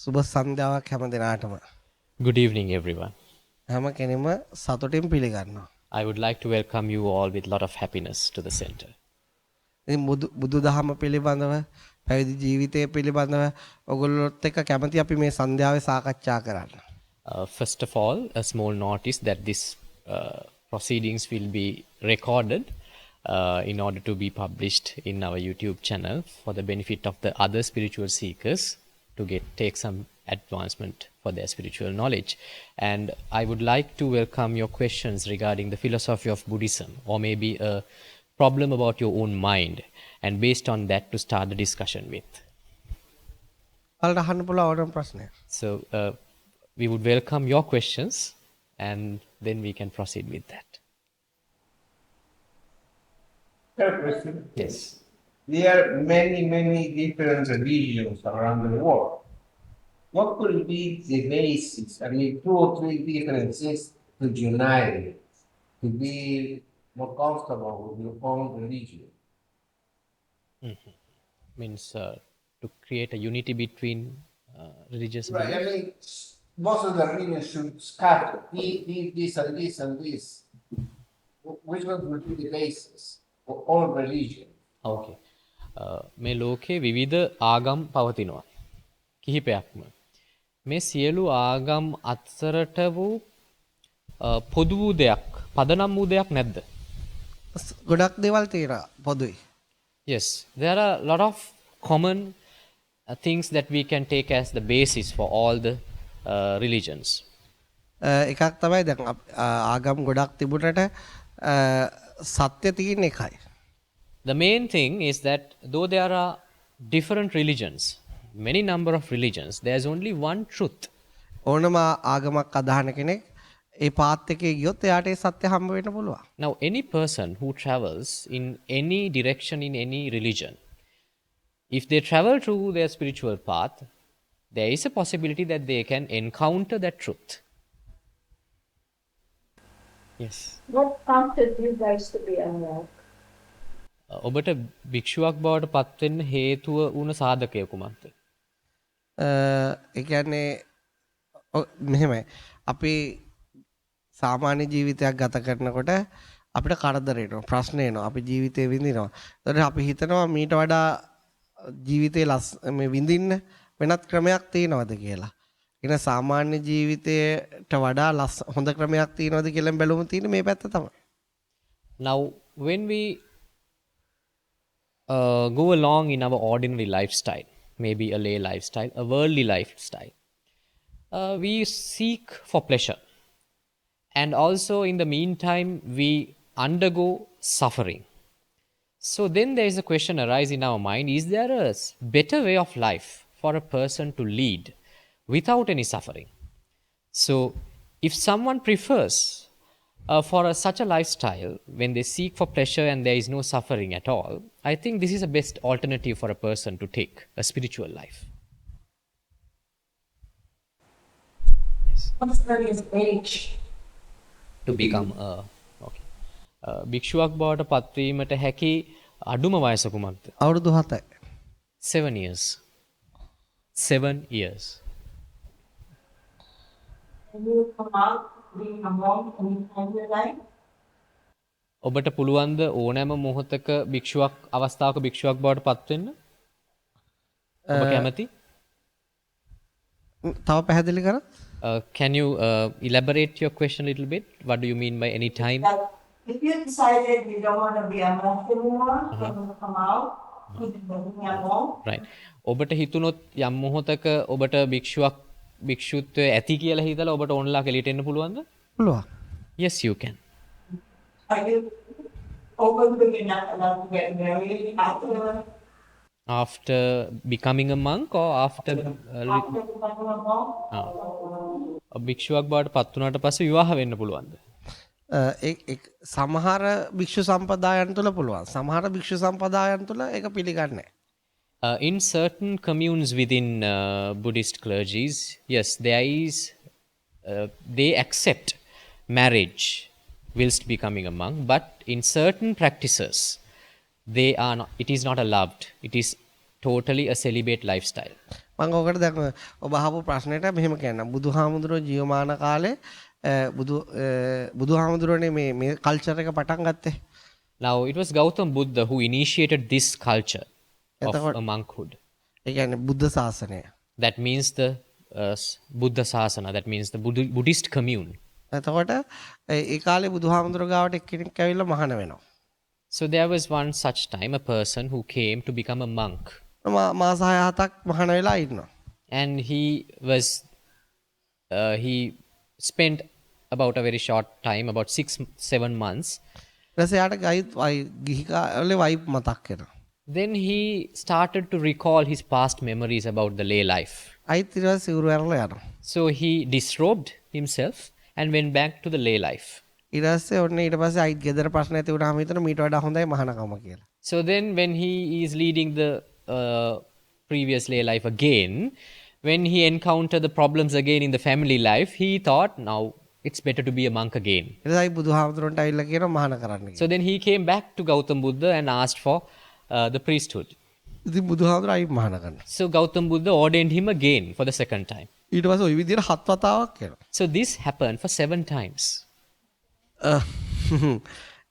සුබ සන්ධ්‍යාවක් හැම දිනාටම. Good evening, everyone. හැම කෙනෙම සතුටින් පිළිගන්නවා. I would like to welcome you all with a lot of happiness to the center. ඉතින් බුදුදහම පිළිබඳව පැවිදි ජීවිතය පිළිබඳව ඔයගොල්ලොත් එක්ක කැමති අපි මේ සන්ධ්‍යාවේ සාකච්ඡා කරන්න. First of all, a small notice that this proceedings will be recorded in order to be published in our YouTube channel for the benefit of the other spiritual seekers to take some advancement for their spiritual knowledge. And I would like to welcome your questions regarding the philosophy of Buddhism, or maybe a problem about your own mind, and based on that to start the discussion with. ඔයාලට අහන්න පුළුවන් ඕනම ප්‍රශ්නයක්. So we would welcome your questions, and then we can proceed with that. Have a question. Yes. There are many different religions around the world. What could be the basis? I mean, 2 or 3 differences to unite it, to be more comfortable with your own religion. Means to create a unity between religious Right. I beliefs. mean, most of the religions should scatter this and this and this. Which one would be the basis for all religion? Okay. මේ ලෝකේ විවිධ ආගම් පවතිනවා. කිහිපයක්ම. මේ සියලු ආගම් අතරට වූ පොදු වූ දෙයක්, පදනම් වූ දෙයක් නැද්ද? ගොඩක් දේවල් තියෙනවා පොදුයි. Yes, there are a lot of common things that we can take as the basis for all the religions. එකක් තමයි දැන් ආගම් ගොඩක් තිබුණට සත්‍ය තියෙන එකයි. The main thing is that though there are different religions, many number of religions, there's only one truth. ඕනම ආගමක් අදහන කෙනෙක් ඒ පාත් එකේ ගියොත් එයාට ඒ සත්‍ය හම්බ වෙන්න පුළුවන්. Now, any person who travels in any direction in any religion, if they travel through their spiritual path, there is a possibility that they can encounter that truth. Yes. What prompted you guys to be a monk? ඔබට භික්ෂුවක් බවට පත්වෙන්න හේතුව වුණ සාධකය කුමක්ද? ඒ කියන්නේ මෙහෙමයි. අපි සාමාන්‍ය ජීවිතයක් ගත කරනකොට අපිට කරදර එනවා, ප්‍රශ්න එනවා, අපි ජීවිතේ විඳිනවා. ඒතකොට අපි හිතනවා මීට වඩා ජීවිතේ මේ විඳින්න වෙනත් ක්‍රමයක් තියෙනවද කියලා. ඒන සාමාන්‍ය ජීවිතයට වඩා හොඳ ක්‍රමයක් තියෙනවද කියලා බැලුවම තියෙන්නේ මේ පැත්ත තමයි. Now, when we go along in our ordinary lifestyle, maybe a lay lifestyle, a worldly lifestyle, we seek for pleasure. And also in the meantime, we undergo suffering. So then there is a question arise in our mind, is there a better way of life for a person to lead without any suffering? So if someone prefers for such a lifestyle, when they seek for pleasure and there is no suffering at all, I think this is the best alternative for a person to take, a spiritual life. Yes. What's the age? To become okay. භික්ෂුවක් බවට පත්වීමට හැකි අඩුම වයස කුමක්ද? අවුරුදු 7යි. 7 years. 7 years. Can you come out being a monk anytime you like? ඔබට පුළුවන්ද ඕනෑම මොහොතක භික්ෂුවක් අවස්ථාවක භික්ෂුවක් බවට පත්වෙන්න? ඔබ කැමති? තව පැහැදිලි කරත්? Can you elaborate your question a little bit? What do you mean by any time? Like, if you decided you don't want to be a monk anymore, you want to come out, you can be a monk. Right. ඔබට හිතුනොත් යම් මොහොතක ඔබට භික්ෂුත්වය ඇති කියලා හිතලා ඔබට ඕනලා කෙලියට එන්න පුළුවන්ද? පුළුවන්. Yes, you can. Are you open to be not allowed to get married After becoming a monk or after after becoming a monk? භික්ෂුවක් බවට පත් වුණාට පස්සේ විවාහ වෙන්න පුළුවන්ද? සමහර භික්ෂු සම්පදායන් තුළ පුළුවන්. සමහර භික්ෂු සම්පදායන් තුළ ඒක පිළිගන්නේ නැහැ. In certain communes within Buddhist clergies, yes, there is, they accept marriage whilst becoming a monk, but in certain practices, it is not allowed. It is totally a celibate lifestyle. මම ඔකට දැන් ඔබ අහපු ප්‍රශ්නෙට මෙහෙම කියන්නම්. බුදුහාමුදුරුවෝ ජීවමාන කාලේ බුදුහාමුදුරුවනේ මේ කල්චර් එක පටන් ගත්තේ. Now, it was Gautam Buddha who initiated this culture of එතකොට a monkhood. ඒ කියන්නේ බුද්ධ ශාසනය. That means the Buddha Sasana, that means the Buddhist commune. එතකොට ඒ කාලේ බුදුහාමුදුරුවෝ ගාවට එක්කෙනෙක් ඇවිල්ලා මහාන වෙනවා. So there was one such time, a person who came to become a monk. මාස 6-7ක් මහාන වෙලා ඉන්නවා. And he spent about a very short time, about 6-7 months. ඊට පස්සේ යාට ගිහි කාලේ වයිබ් මතක් වෙනවා. Then he started to recall his past memories about the lay life. අයිත් ඊට පස්සේ සිවුරු ඇරලා යනවා. So he disrobed himself and went back to the lay life. ඊට පස්සේ ඔන්න ඊට පස්සේ අයිත් ගෙදර ප්‍රශ්න ඇති වුණාම හිතන මීට වඩා හොඳයි මහානකම කියලා. So then when he is leading the previous lay life again, when he encountered the problems again in the family life, he thought, now it's better to be a monk again. ඊට පස්සේ බුදුහාමුදුරන්ට ඇවිල්ලා කියනවා මහාන කරන්න කියලා. So then he came back to Gautam Buddha and asked for the priesthood. ඉතින් බුදුහාමුදුර අයිත් මහාන කරනවා. So Gautam Buddha ordained him again for the second time. ඊට පස්සේ ওই විදිහට 7 වතාවක් කරනවා. So this happened for 7 times.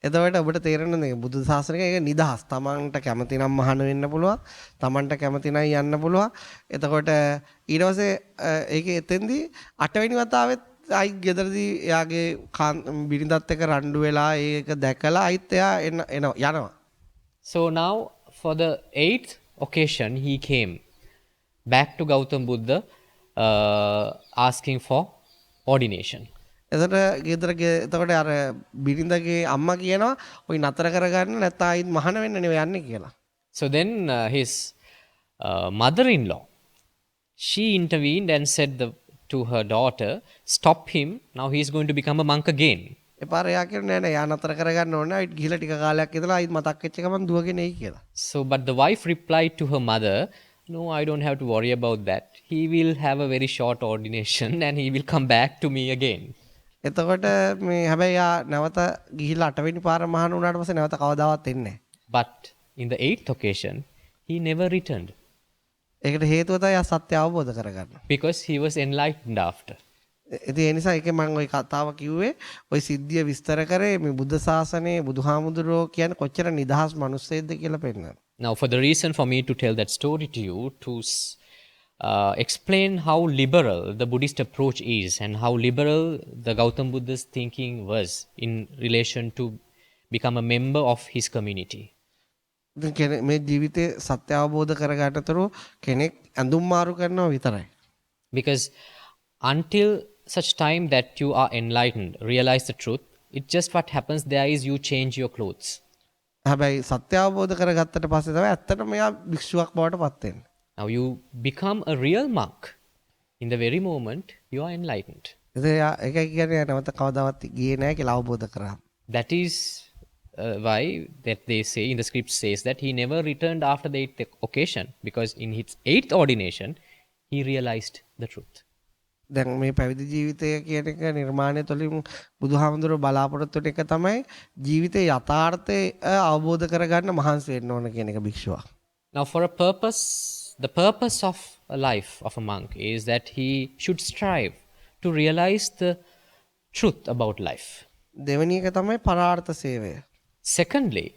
එතකොට ඔබට තේරෙන්නේ මේ බුදු සාසනික ඒක නිදහස්. තමන්ට කැමති නම් මහාන වෙන්න පුළුවන්. තමන්ට කැමති නම් යන්න පුළුවන්. එතකොට ඊට පස්සේ ඒකේ එතෙන්දී 8 වෙනි වතාවෙත් අයිත් ගෙදරදී එයාගේ බිරිඳත් එක්ක රණ්ඩු වෙලා ඒක දැකලා අයිත් එයා යනවා. So now for the 8th occasion he came back to Gautam Buddha asking for ordination. එතකොට අර බිරිඳගේ අම්මා කියනවා ඔයි නතර කරගන්න නැත්නම් අයිත් මහාන වෙන්න නෙවෙයි යන්නේ කියලා. So then his mother-in-law, she intervened and said to her daughter, stop him, now he is going to become a monk again. එපාර එයා කියනවා නෑ නෑ යා නතර කරගන්න ඕනේ අයිත් ගිහලා ටික කාලයක් ඉඳලා අයිත් මතක් වෙච්ච ගමන් දුවගෙන එයි කියලා. So but the wife replied to her mother, no, I don't have to worry about that. He will have a very short ordination and he will come back to me again. එතකොට මේ හැබැයි යා නැවත ගිහිල්ලා 8 වෙනි පාර මහාන වුණාට පස්සේ නැවත කවදාවත් එන්නේ නැහැ. But in the 8th occasion, he never returned. ඒකට හේතුව තමයි යා සත්‍ය අවබෝධ කරගන්න. Because he was enlightened after. ඉතින් ඒ නිසා ඒකේ මම ওই කතාව කිව්වේ ওই සිද්ධිය විස්තර කරේ මේ බුද්ධ ශාසනයේ බුදුහාමුදුරුවෝ කියන්නේ කොච්චර නිදහස් මිනිස්සෙක්ද කියලා පෙන්නනවා. Now for the reason for me to tell that story to you, to explain how liberal the Buddhist approach is and how liberal the Gautam Buddha's thinking was in relation to become a member of his community. මේ ජීවිතේ සත්‍ය අවබෝධ කරගන්නතර කෙනෙක් ඇඳුම් මාරු කරනවා විතරයි. Because until such time that you are enlightened, realize the truth, it's just what happens there is you change your clothes. හැබැයි සත්‍ය අවබෝධ කරගත්තට පස්සේ තමයි ඇත්තටම මෙයා භික්ෂුවක් බවට පත් වෙන්නේ. Now you become a real monk in the very moment you are enlightened. ඒකයි කියන්නේ නැවත කවදාවත් ගියේ නැහැ කියලා අවබෝධ කරා. That is why that they say in the script says that he never returned after the 8th occasion, because in his 8th ordination he realized the truth. දැන් මේ පැවිදි ජීවිතය කියන එක නිර්මාණය තුළින් බුදුහාමුදුරුවෝ බලාපොරොත්තු වෙන එක තමයි ජීවිතේ යථාර්ථය අවබෝධ කරගන්න මහන්සි වෙන්න ඕන කියන එක භික්ෂුවක්. Now for a purpose, the purpose of a life of a monk is that he should strive to realize the truth about life. දෙවෙනි එක තමයි පරාර්ථ සේවය. Secondly,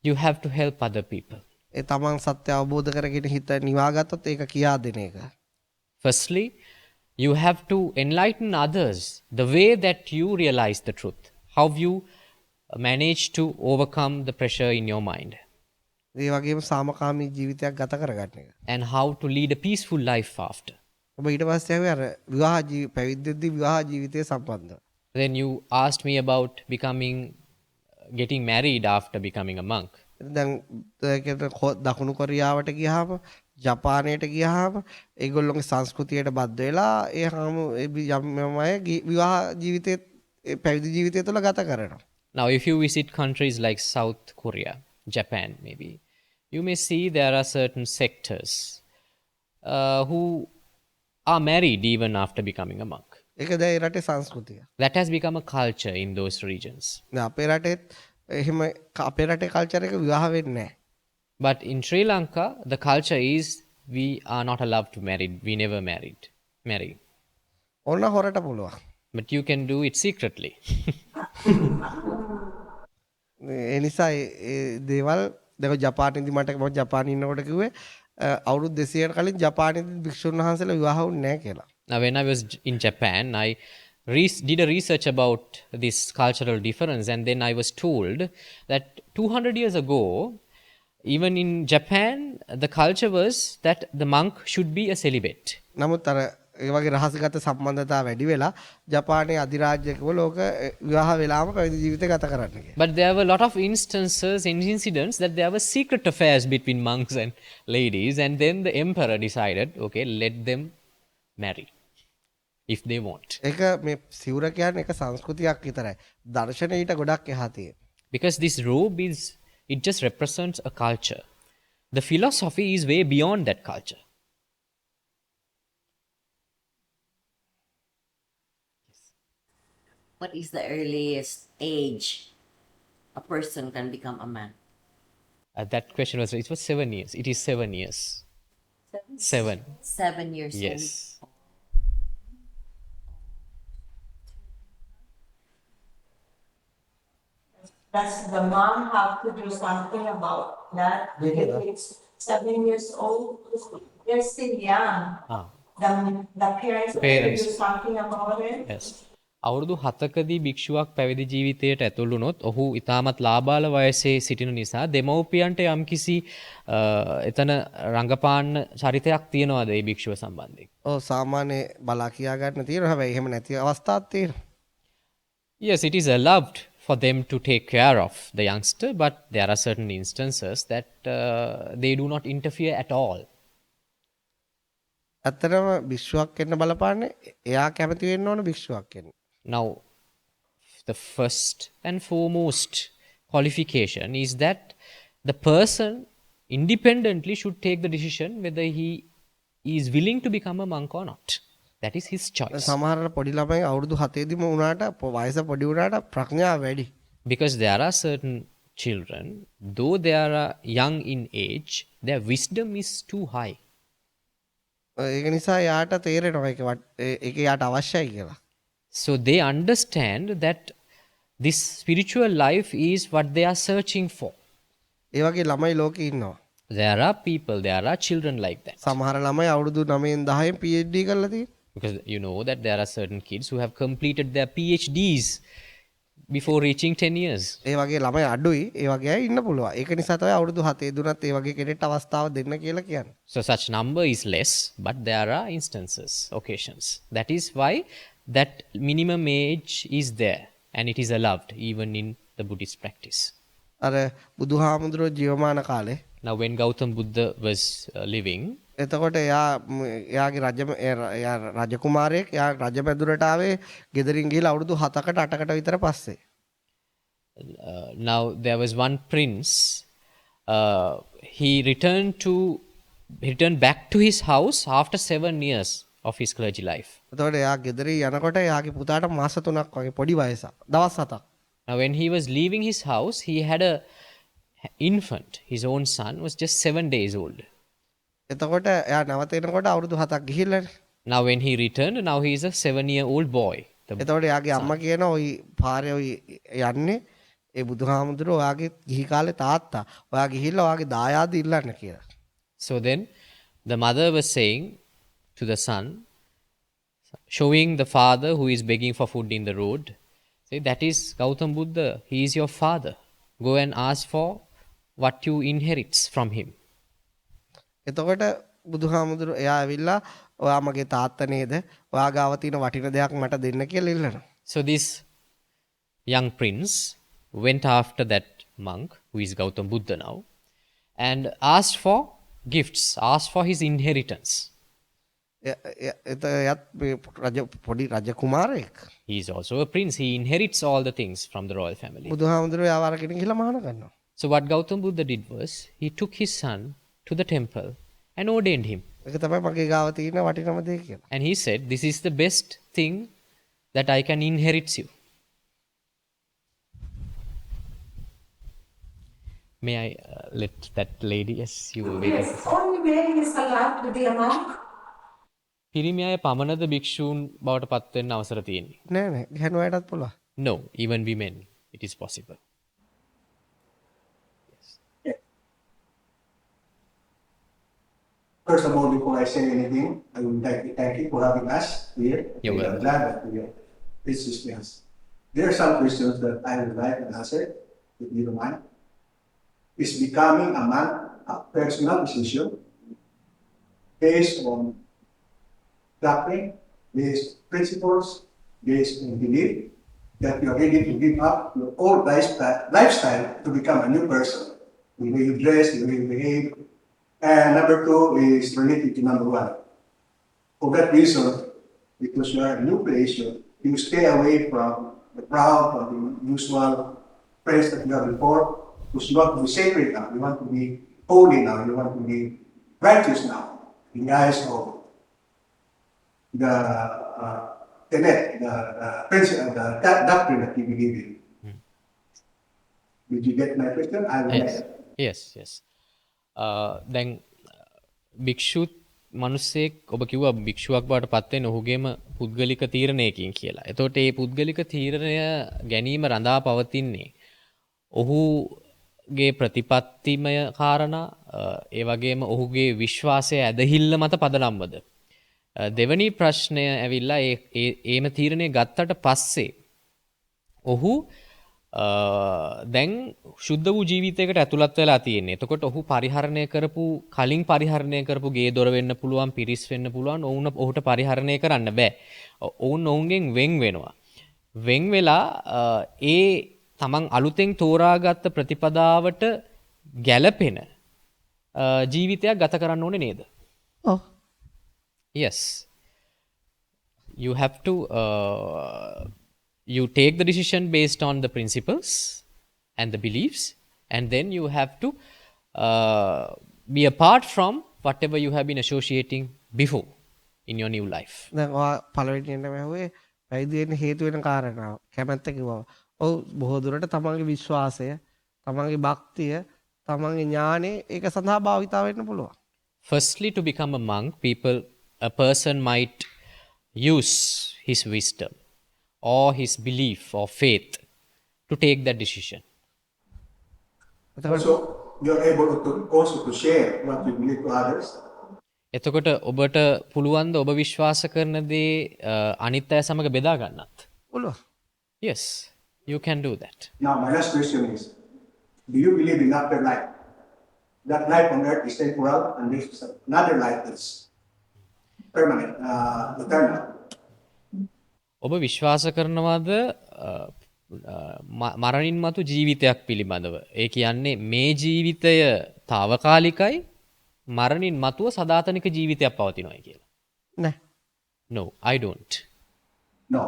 you have to help other people. ඒ තමන් සත්‍ය අවබෝධ කරගෙන හිත නිවාගත්තොත් ඒක කියා දෙන එක. Firstly, you have to enlighten others the way that you realize the truth, how you manage to overcome the pressure in your mind, ඒ වගේම සාමකාමී ජීවිතයක් ගත කරගන්න එක. and how to lead a peaceful life after. ඔබ ඊට පස්සේ ආවේ අර පැවිද්දෙද්දී විවාහ ජීවිතය සම්බන්ධව. Then you asked me about getting married after becoming a monk. දැන් දකුණු කොරියාවට ගියාම ජපානයට ගියාම ඒගොල්ලෝගේ සංස්කෘතියට බද්ධ වෙලා යම් අය විවාහ ජීවිතේ පැවිදි ජීවිතය තුළ ගත කරනවා. Now if you visit countries like South Korea, Japan maybe, you may see there are certain sectors who are married even after becoming a monk. ඒක දැන් රටේ සංස්කෘතිය. That has become a culture in those regions. දැන් අපේ රටේත් එහෙම අපේ රටේ culture එක විවාහ වෙන්නේ නැහැ. But in Sri Lanka, the culture is we are not allowed to marry. We never marry. ඔන්න හොරට පුළුවන්. But you can do it secretly. ඒ නිසා ඒ දේවල් දැන් ජපානයේදී මම ජපානයේ ඉන්නකොට කිව්වේ අවුරුදු 200කට කලින් ජපානයේදී භික්ෂුන් වහන්සේලා විවාහ වුණේ නැහැ කියලා. Now, when I was in Japan, I did a research about this cultural difference, and then I was told that 200 years ago, even in Japan, the culture was that the monk should be a celibate. නමුත් අර ඒ වගේ රහසිගත සම්බන්ධතා වැඩි වෙලා ජපානයේ අධිරාජ්‍යකව ලෝක විවාහ වෙලාම පැවිදි ජීවිතය ගත කරන්න කියලා. But there were a lot of instances and incidents that there were secret affairs between monks and ladies, and then the emperor decided, okay, let them marry if they want. ඒක මේ සිවුර කියන්නේ එක සංස්කෘතියක් විතරයි. දර්ශනය ඊට ගොඩක් එහා තියෙන. Because this robe it just represents a culture. The philosophy is way beyond that culture. What is the earliest age a person can become a man? That question was, it was 7 years. It is 7 years. 7. 7 years Yes. old. Does the mom have to do something about that? If it's 7 years old, they're still young. Ah. The parents have to Parents. do something about it. Yes. අවුරුදු 7කදී භික්ෂුවක් පැවිදි ජීවිතයට ඇතුළු වුණොත් ඔහු ඉතාමත් ලාබාල වයසේ සිටින නිසා දෙමව්පියන්ට යම්කිසි එතන රංගපාන්න චරිතයක් තියනවාද ඒ භික්ෂුව සම්බන්ධයෙන්? ඔව් සාමාන්‍ය බලා කියා ගන්න තියෙනවා. හැබැයි එහෙම නැති අවස්ථාවක් තියෙනවා. Yes, it is allowed for them to take care of the youngster, but there are certain instances that they do not interfere at all. ඇත්තටම භික්ෂුවක් වෙන්න බලපාන්නේ එයා කැමති වෙන්න ඕන භික්ෂුවක් වෙන්න. Now, the first and foremost qualification is that the person independently should take the decision whether he is willing to become a monk or not. That is his choice. සමහර පොඩි ළමයි අවුරුදු 7 ම වුණාට වයස පොඩි වුණාට ප්‍රඥාව වැඩි. Because there are certain children, though they are young in age, their wisdom is too high. ඒක නිසා යාට තේරෙනවා ඒක යාට අවශ්‍යයි කියලා. So they understand that this spiritual life is what they are searching for. ඒ වගේ ළමයි ලෝකේ ඉන්නවා. There are people, there are children like that. සමහර ළමයි අවුරුදු 9න් 10න් PhD කරලා තියෙනවා. Because you know that there are certain kids who have completed their PhDs before reaching 10 years. ඒ වගේ ළමයි අඩුයි. ඒ වගේ අය ඉන්න පුළුවන්. ඒක නිසා තමයි අවුරුදු 7 දුනත් ඒ වගේ කෙනෙක්ට අවස්ථාව දෙන්න කියලා කියන්නේ. So such number is less, but there are instances, occasions. That is why that minimum age is there, and it is allowed even in the Buddhist practice. අර බුදුහාමුදුරුවෝ ජීවමාන කාලේ Now when Gautam Buddha was living, එතකොට එයාගේ එයා රජකුමාරයෙක් එයා රජමැදුරට ආවේ ගෙදරින් ගිහලා අවුරුදු 7කට 8කට විතර පස්සේ. now there was one prince. He returned back to his house after 7 years of his clergy life. එතකොට එයා ගෙදරින් යනකොට එයාගේ පුතාට මාස 3ක් වගේ පොඩි වයසක්. දවස් 7ක්. Now when he was leaving his house, he had a infant. His own son was just 7 days old. එතකොට එයා නැවතෙනකොට අවුරුදු 7ක් ගිහිල්ලානේ. Now when he returned, now he is a 7-year-old boy. එතකොට එයාගේ අම්මා කියනවා ඔයි පාරේ ඔයි යන්නේ ඒ බුදුහාමුදුරුවෝ ඔයාගේ ගිහි කාලේ තාත්තා. ඔයා ගිහිල්ලා ඔයාගේ දායාද ඉල්ලන්න කියලා. So then the mother was saying to the son, showing the father who is begging for food in the road, say, that is Gautam Buddha. He is your father. Go and ask for what you inherits from him. එතකොට බුදුහාමුදුරුවෝ එයා ඇවිල්ලා ඔයා මගේ තාත්තා නේද? ඔයා ගාව තියෙන වටින දෙයක් මට දෙන්න කියලා ඉල්ලනවා. So this young prince went after that monk, who is Gautam Buddha now, and asked for gifts, asked for his inheritance. එතයත් පොඩි රජකුමාරයෙක්. He is also a prince. He inherits all the things from the royal family. බුදුහාමුදුරුවෝ එයාව අරගෙන ගිහලා මහාන කරනවා. So what Gautam Buddha did was, he took his son to the temple and ordained him. ඒක තමයි මගේ ගාව තියෙන වටිනම දේ කියලා. And he said, this is the best thing that I can inherit you. May I let that lady, yes, you were waiting Yes, for something. only man is allowed to be a monk. පිරිමි අය පමණද භික්ෂූන් බවට පත්වෙන්න අවසර තියෙන්නේ. නෑ නෑ ගැහණු අයටත් පුළුවන්. No, even women, it is possible. First of all, before I say anything, I would like to thank you for having us here. You're We are welcome. glad that we are this is. There are some questions that I would like to answer, if you don't mind. Is becoming a man a personal decision based on doctrine, based principles, based on belief that you are ready to give up your old lifestyle to become a new person? The way you dress, the way you behave. And number two is related to number one. For that reason, because you are in a new place, you stay away from the crowd, from the usual friends that you have before, because you want to be sacred now, you want to be holy now, you want to be righteous now, in the eyes of the tenet, the principle, the doctrine that you believe in. Did you get my question? I will Yes. answer. Yes, yes. දැන් භික්ෂුත් මනුස්සයෙක් ඔබ කිව්වා භික්ෂුවක් බවට පත් වෙන්නේ ඔහුගේම පුද්ගලික තීරණයකින් කියලා. එතකොට මේ පුද්ගලික තීරණය ගැනීම රඳා පවතින්නේ ඔහුගේ ප්‍රතිපත්තිමය කාරණා ඒ වගේම ඔහුගේ විශ්වාසය ඇදහිල්ල මත පදනම්වද. දෙවැනි ප්‍රශ්නය ඇවිල්ලා ඒම තීරණය ගත්තට පස්සේ ඔහු දැන් ශුද්ධ වූ ජීවිතයකට ඇතුළත් වෙලා තියෙන්නේ. එතකොට ඔහු පරිහරණය කරපු කලින් පරිහරණය කරපු ගේ දොර වෙන්න පුළුවන්, පිරිස් වෙන්න පුළුවන්. ඔහුට පරිහරණය කරන්න බෑ. ඔවුන් ඔවුන්ගෙන් වෙන් වෙනවා. වෙන් වෙලා ඒ තමන් අලුතෙන් තෝරාගත්ත ප්‍රතිපදාවට ගැළපෙන ජීවිතයක් ගත කරන්න ඕනේ නේද? ඔව්. Yes. You have to you take the decision based on the principles and the beliefs, and then you have to be apart from whatever you have been associating before in your new life. දැන් ඔයා පළවෙනියෙන්ම ඇහුවේ පැවිදි වෙන්න හේතු වෙන කාරණාව. කැමැත්ත කිව්වා. ඔව් බොහෝ දුරට තමන්ගේ විශ්වාසය, තමන්ගේ භක්තිය, තමන්ගේ ඥානය ඒක සඳහා භාවිතා වෙන්න පුළුවන්. Firstly, to become a monk, a person might use his wisdom or his belief or faith to take that decision. Also, you're able to also to share what you believe to others. එතකොට ඔබට පුළුවන්ද ඔබ විශ්වාස කරන දේ අනිත් අය සමග බෙදා ගන්නත්? පුළුවන්. Yes, you can do that. Now, my last question is, do you believe in afterlife? That life on earth is temporal and there's another life that's permanent, eternal. ඔබ විශ්වාස කරනවාද මරණින් මතු ජීවිතයක් පිළිබඳව? ඒ කියන්නේ මේ ජීවිතය తాවකාලිකයි, මරණින් මතුව සදාතනික ජීවිතයක් පවතිනවායි කියලා. නෑ. No, I don't. No.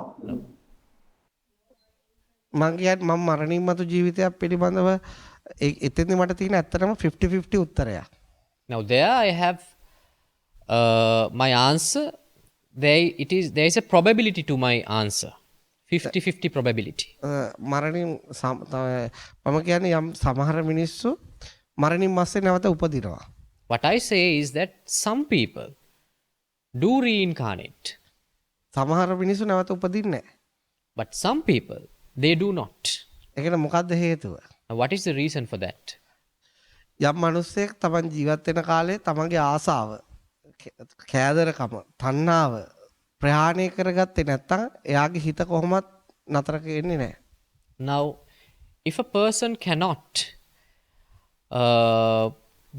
මම කියන්නේ මම මරණින් මතු ජීවිතයක් පිළිබඳව එතෙන්දි මට තියෙන ඇත්තටම 50-50 උත්තරයක්. Now there I have my answer. There is a probability to my answer. 50-50 probability. මරණින් මම කියන්නේ යම් සමහර මිනිස්සු මරණින් මස්සේ නැවත උපදිනවා. What I say is that some people do reincarnate. සමහර මිනිස්සු නැවත උපදින්නේ නැහැ. But some people, they do not. ඒකට මොකක්ද හේතුව? Now, what is the reason for that? යම් මිනිස්සෙක් තමන් ජීවත් වෙන කාලේ තමන්ගේ ආසාව, කෑදරකම, තණ්හාව ප්‍රහාණය කරගත්තේ නැත්නම් එයාගේ හිත කොහොමත් නතර වෙන්නේ නැහැ. Now, if a person cannot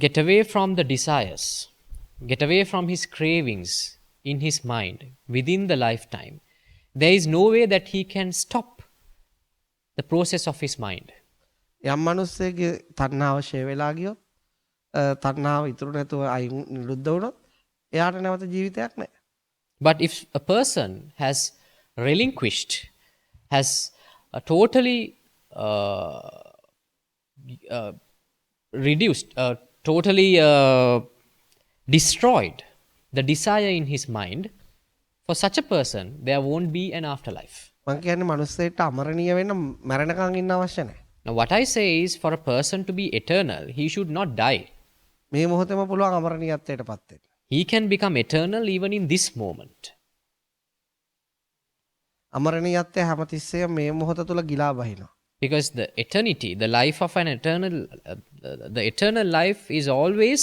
get away from the desires, get away from his cravings in his mind within the lifetime, there is no way that he can stop the process of his mind. යම් මිනිස්සෙක්ගේ තණ්හාව ෂේ වෙලා ගියොත්, තණ්හාව ඉතුරු නැතුව අයින් නිරුද්ධ වුණොත් එයාට නැවත ජීවිතයක් නැහැ. But if a person has relinquished, has totally reduced, totally destroyed the desire in his mind, for such a person, there won't be an afterlife. මම කියන්නේ මිනිස්සෙට අමරණීය වෙන්න මරණකම් ඉන්න අවශ්‍ය නැහැ. Now, what I say is for a person to be eternal, he should not die. මේ මොහොතේම පුළුවන් අමරණීයත්වයට පත් වෙන්න. He can become eternal even in this moment. අමරණීයත්වය හැමතිස්සෙම මේ මොහොත තුල ගිලා බහිනවා. Because the eternity, the life of an the eternal life is always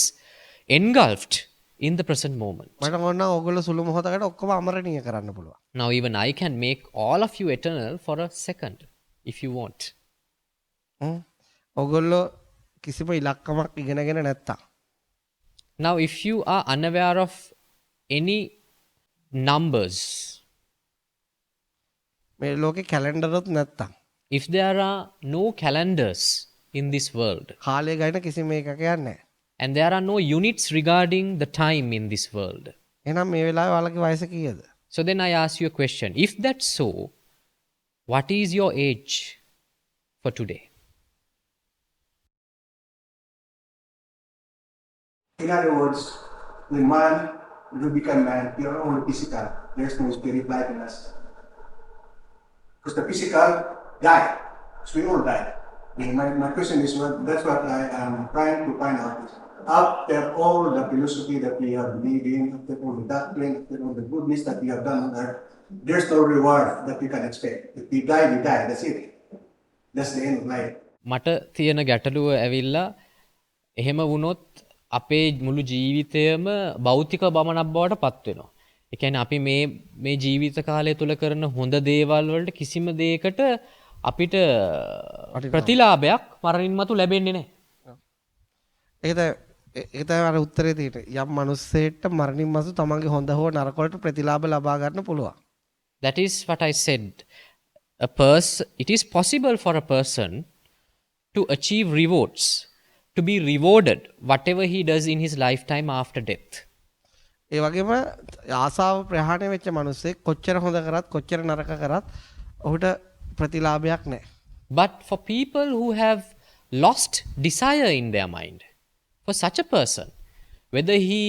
engulfed in the present moment. මට ඕන නම් ඕගොල්ලෝ සුළු මොහොතකට ඔක්කොම අමරණීය කරන්න පුළුවන්. Now, even I can make all of you eternal for a second, if you want. ඕගොල්ලෝ කිසිම ඉලක්කමක් ඉගෙනගෙන නැත්තම් Now, if you are unaware of any numbers, මේ ලෝකේ කැලෙන්ඩරොත් නැත්තම් if there are no calendars in this world, කාලය ගණන කිසිම එකකයක් නැහැ. and there are no units regarding the time in this world, එහෙනම් මේ වෙලාවේ ඔයාලගේ වයස කීයද? so then I ask you a question. If that's so, what is your age for today? In other words, when man will become man, we are only physical. There's no spirit life in us. Because the physical die. So we all die. And my question is, that's what I am trying to find out. After all the philosophy that we have believed in, after all the doctrine, after all the goodness that we have done on earth, there's no reward that we can expect. If we die, we die. That's it. That's the end of life. මට තියෙන ගැටලුව ඇවිල්ලා එහෙම වුණොත් අපේ මුළු ජීවිතයම භෞතික බමනක් බවට පත් වෙනවා. ඒ කියන්නේ අපි මේ ජීවිත කාලය තුල කරන හොඳ දේවල් වලට කිසිම දෙයකට අපිට ප්‍රතිලාභයක් මරණින් මතු ලැබෙන්නේ නැහැ. ඒක තමයි අර උත්තරේ තියෙන්නේ. යම් මිනිස්සෙක්ට මරණින් මතු තමන්ගේ හොඳ හෝ නරක වලට ප්‍රතිලාභ ලබා ගන්න පුළුවන්. That is what I said. It is possible for a person to achieve rewards, to be rewarded whatever he does in his lifetime after death. ඒ වගේම ආසාව ප්‍රහාණය වෙච්ච මිනිස්සෙක් කොච්චර හොඳ කරත් කොච්චර නරක කරත් ඔහුට ප්‍රතිලාභයක් නැහැ. But for people who have lost desire in their mind, for such a person, whether he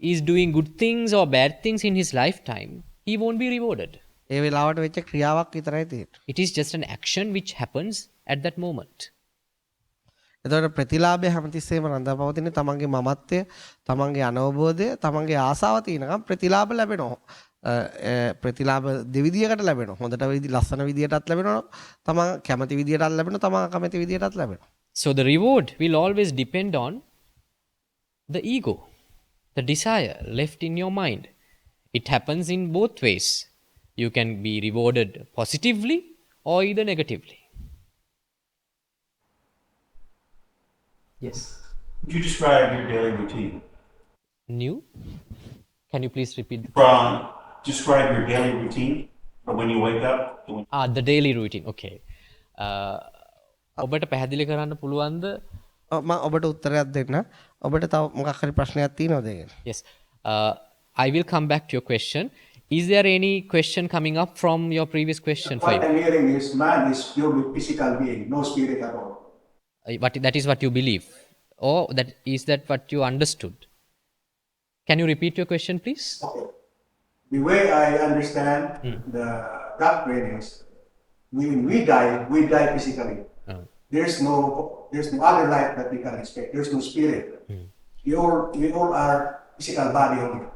is doing good things or bad things in his lifetime, he won't be rewarded. ඒ වෙලාවට වෙච්ච ක්‍රියාවක් විතරයි තියෙන්නේ. It is just an action which happens at that moment. එතකොට ප්‍රතිලාභය හැමතිස්සෙම රඳාපවතින්නේ තමන්ගේ මමත්වය, තමන්ගේ අනවබෝධය, තමන්ගේ ආසාව තියෙනකම් ප්‍රතිලාභ ලැබෙනවා. ප්‍රතිලාභ දෙවිදියකට ලැබෙනවා. හොඳට ලස්සන විදියටත් ලැබෙනවා. තමන් කැමති විදියටත් ලැබෙනවා. තමන් අකමැති විදියටත් ලැබෙනවා. So the reward will always depend on the ego, the desire left in your mind. It happens in both ways. You can be rewarded positively or either negatively. Yes. Could you describe your daily routine? New? Can you please repeat? Describe your daily routine from when you wake up to when... The daily routine. Okay. ඔබට පැහැදිලි කරන්න පුළුවන්ද? මම ඔබට උත්තරයක් දෙන්න. ඔබට තව මොකක් හරි ප්‍රශ්නයක් තියෙනවද ඒක? Yes. I will come back to your question. Is there any question coming up from your previous question for What you? I'm hearing is man is purely physical being, no spirit at all. That is what you believe, or is that what you understood? Can you repeat your question, please? Okay. The way I understand the doctrine is when we die physically. There's no other life that we can expect. There's no spirit. We all are physical body only.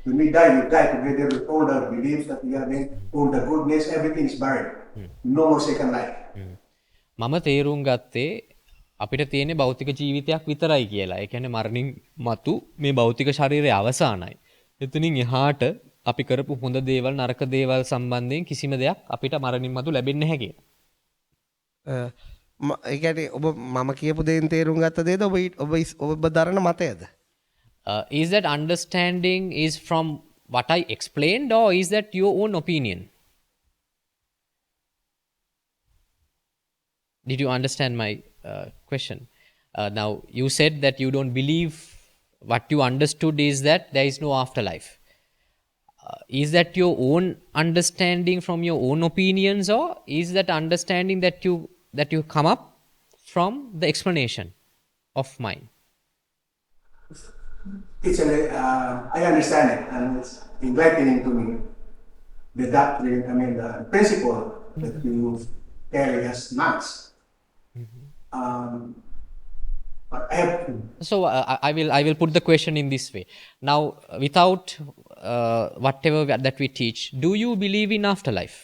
When we die together with all the beliefs that we have in, all the goodness, everything is buried. No more second life. මම තේරුම් ගත්තේ අපිට තියෙන භෞතික ජීවිතයක් විතරයි කියලා. ඒ කියන්නේ මරණින් මතු මේ භෞතික ශරීරය අවසానයි. එතනින් එහාට අපි කරපු හොඳ දේවල් නරක දේවල් සම්බන්ධයෙන් කිසිම දෙයක් අපිට මරණින් මතු ලැබෙන්නේ නැහැ කියලා. ඒ කියන්නේ ඔබ මම කියපු දේෙන් තේරුම් ගත්ත දේද ඔබ දරන මතයද? Is that understanding is from what I explained, or is that your own opinion? Did you understand my question? Now, you said that you don't believe. What you understood is that there is no afterlife. Is that your own understanding from your own opinions, or is that understanding that you come up from the explanation of mine? I understand it, and it's enlightening to me. The doctrine, the principle that you carry as monks. But I have So I will put the question in this way. Now, without whatever that we teach, do you believe in afterlife?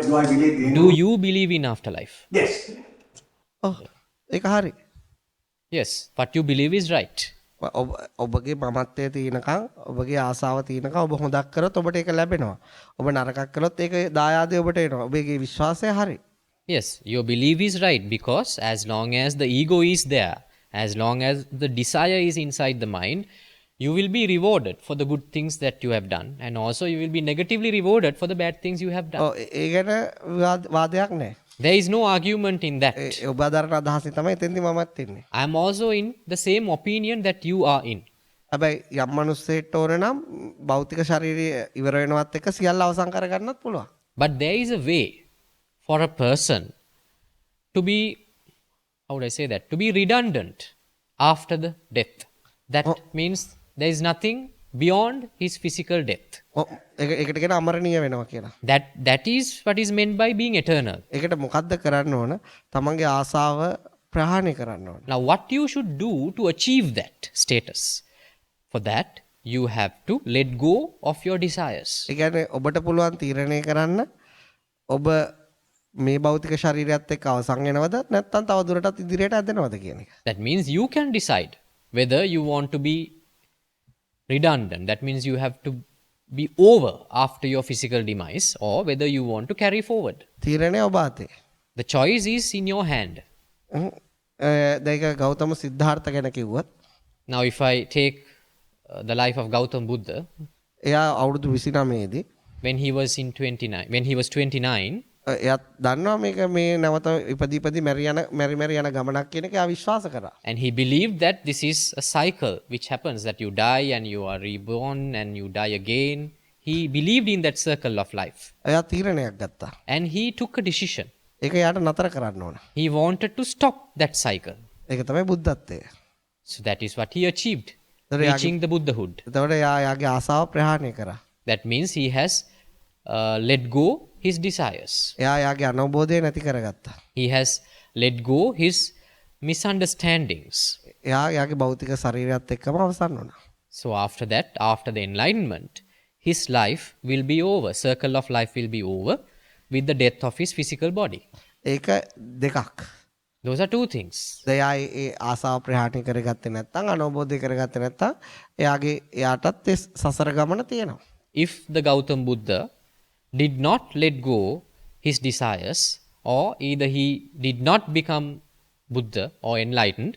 do I believe in? Do you believe in afterlife? Yes. ඔව් ඒක හරි. Yes, what you believe is right. ඔබගේ මමත්වයේ තියෙනකන් ඔබගේ ආසාව තියෙනකන් ඔබ හොඳක් කරොත් ඔබට ඒක ලැබෙනවා. ඔබ නරකක් කළොත් ඒක දායාදේ ඔබට එනවා. ඔබගේ විශ්වාසය හරි. Yes, your belief is right because as long as the ego is there, as long as the desire is inside the mind, you will be rewarded for the good things that you have done, and also you will be negatively rewarded for the bad things you have done. ඔව් ඒ ගැන වාදයක් නැහැ. There is no argument in that. ඔබ අදරන අදහසින් තමයි එතෙන්දි මමත් ඉන්නේ. I am also in the same opinion that you are in. හැබැයි යම් මිනිස්සෙට ඕන නම් භෞතික ශරීරය ඉවර වෙනවත් එක්ක සියල්ල අවසන් කරගන්නත් පුළුවන්. But there is a way for a person to be, how would I say that, to be redundant after the death. That means there is nothing beyond his physical death. ඔව් ඒකට කියන අමරණීය වෙනවා කියලා. That is what is meant by being eternal. ඒකට මොකද්ද කරන්න ඕන? තමන්ගේ ආසාව ප්‍රහාණය කරන්න ඕන. Now, what you should do to achieve that status? For that, you have to let go of your desires. ඒ කියන්නේ ඔබට පුළුවන් තීරණය කරන්න ඔබ මේ භෞතික ශරීරයත් එක්ක අවසන් වෙනවද නැත්නම් තව දුරටත් ඉදිරියට ඇදෙනවද කියන එක. That means you can decide whether you want to be redundant. That means you have to be over after your physical demise, or whether you want to carry forward. තීරණය ඔබ අතේ. The choice is in your hand. දැන් ඒක ගෞතම සිද්ධාර්ථ ගැන කිව්වොත් Now, if I take the life of Gautam Buddha, එයා අවුරුදු 29 දී when he was 29, එයා දන්නවා මේක මේ නැවත ඉපදී මැරි යන ගමනක් කියන එක එයා විශ්වාස කරා. and he believed that this is a cycle which happens, that you die and you are reborn and you die again. He believed in that circle of life, එයා තීරණයක් ගත්තා. and he took a decision. ඒක එයාට නතර කරන්න ඕන. He wanted to stop that cycle. ඒක තමයි බුද්ධත්වය. So that is what he achieved, Sorry, reaching the Buddhahood. එතකොට එයා යාගේ ආසාව ප්‍රහාණය කරා. That means he has let go his desires. එයා යාගේ අනවබෝධය නැති කරගත්තා. He has let go his misunderstandings. එයා යාගේ භෞතික ශරීරයත් එක්කම අවසන් වුණා. So after that, after the enlightenment, his life will be over. Circle of life will be over with the death of his physical body. ඒක දෙකක්. Those are two things. එයා ඒ ආසාව ප්‍රහාණය කරගත්තේ නැත්නම් අනවබෝධය කරගත්තේ නැත්නම් එයාටත් ඒ සසර ගමන තියෙනවා. If the Gautam Buddha did not let go his desires, or either he did not become Buddha or enlightened,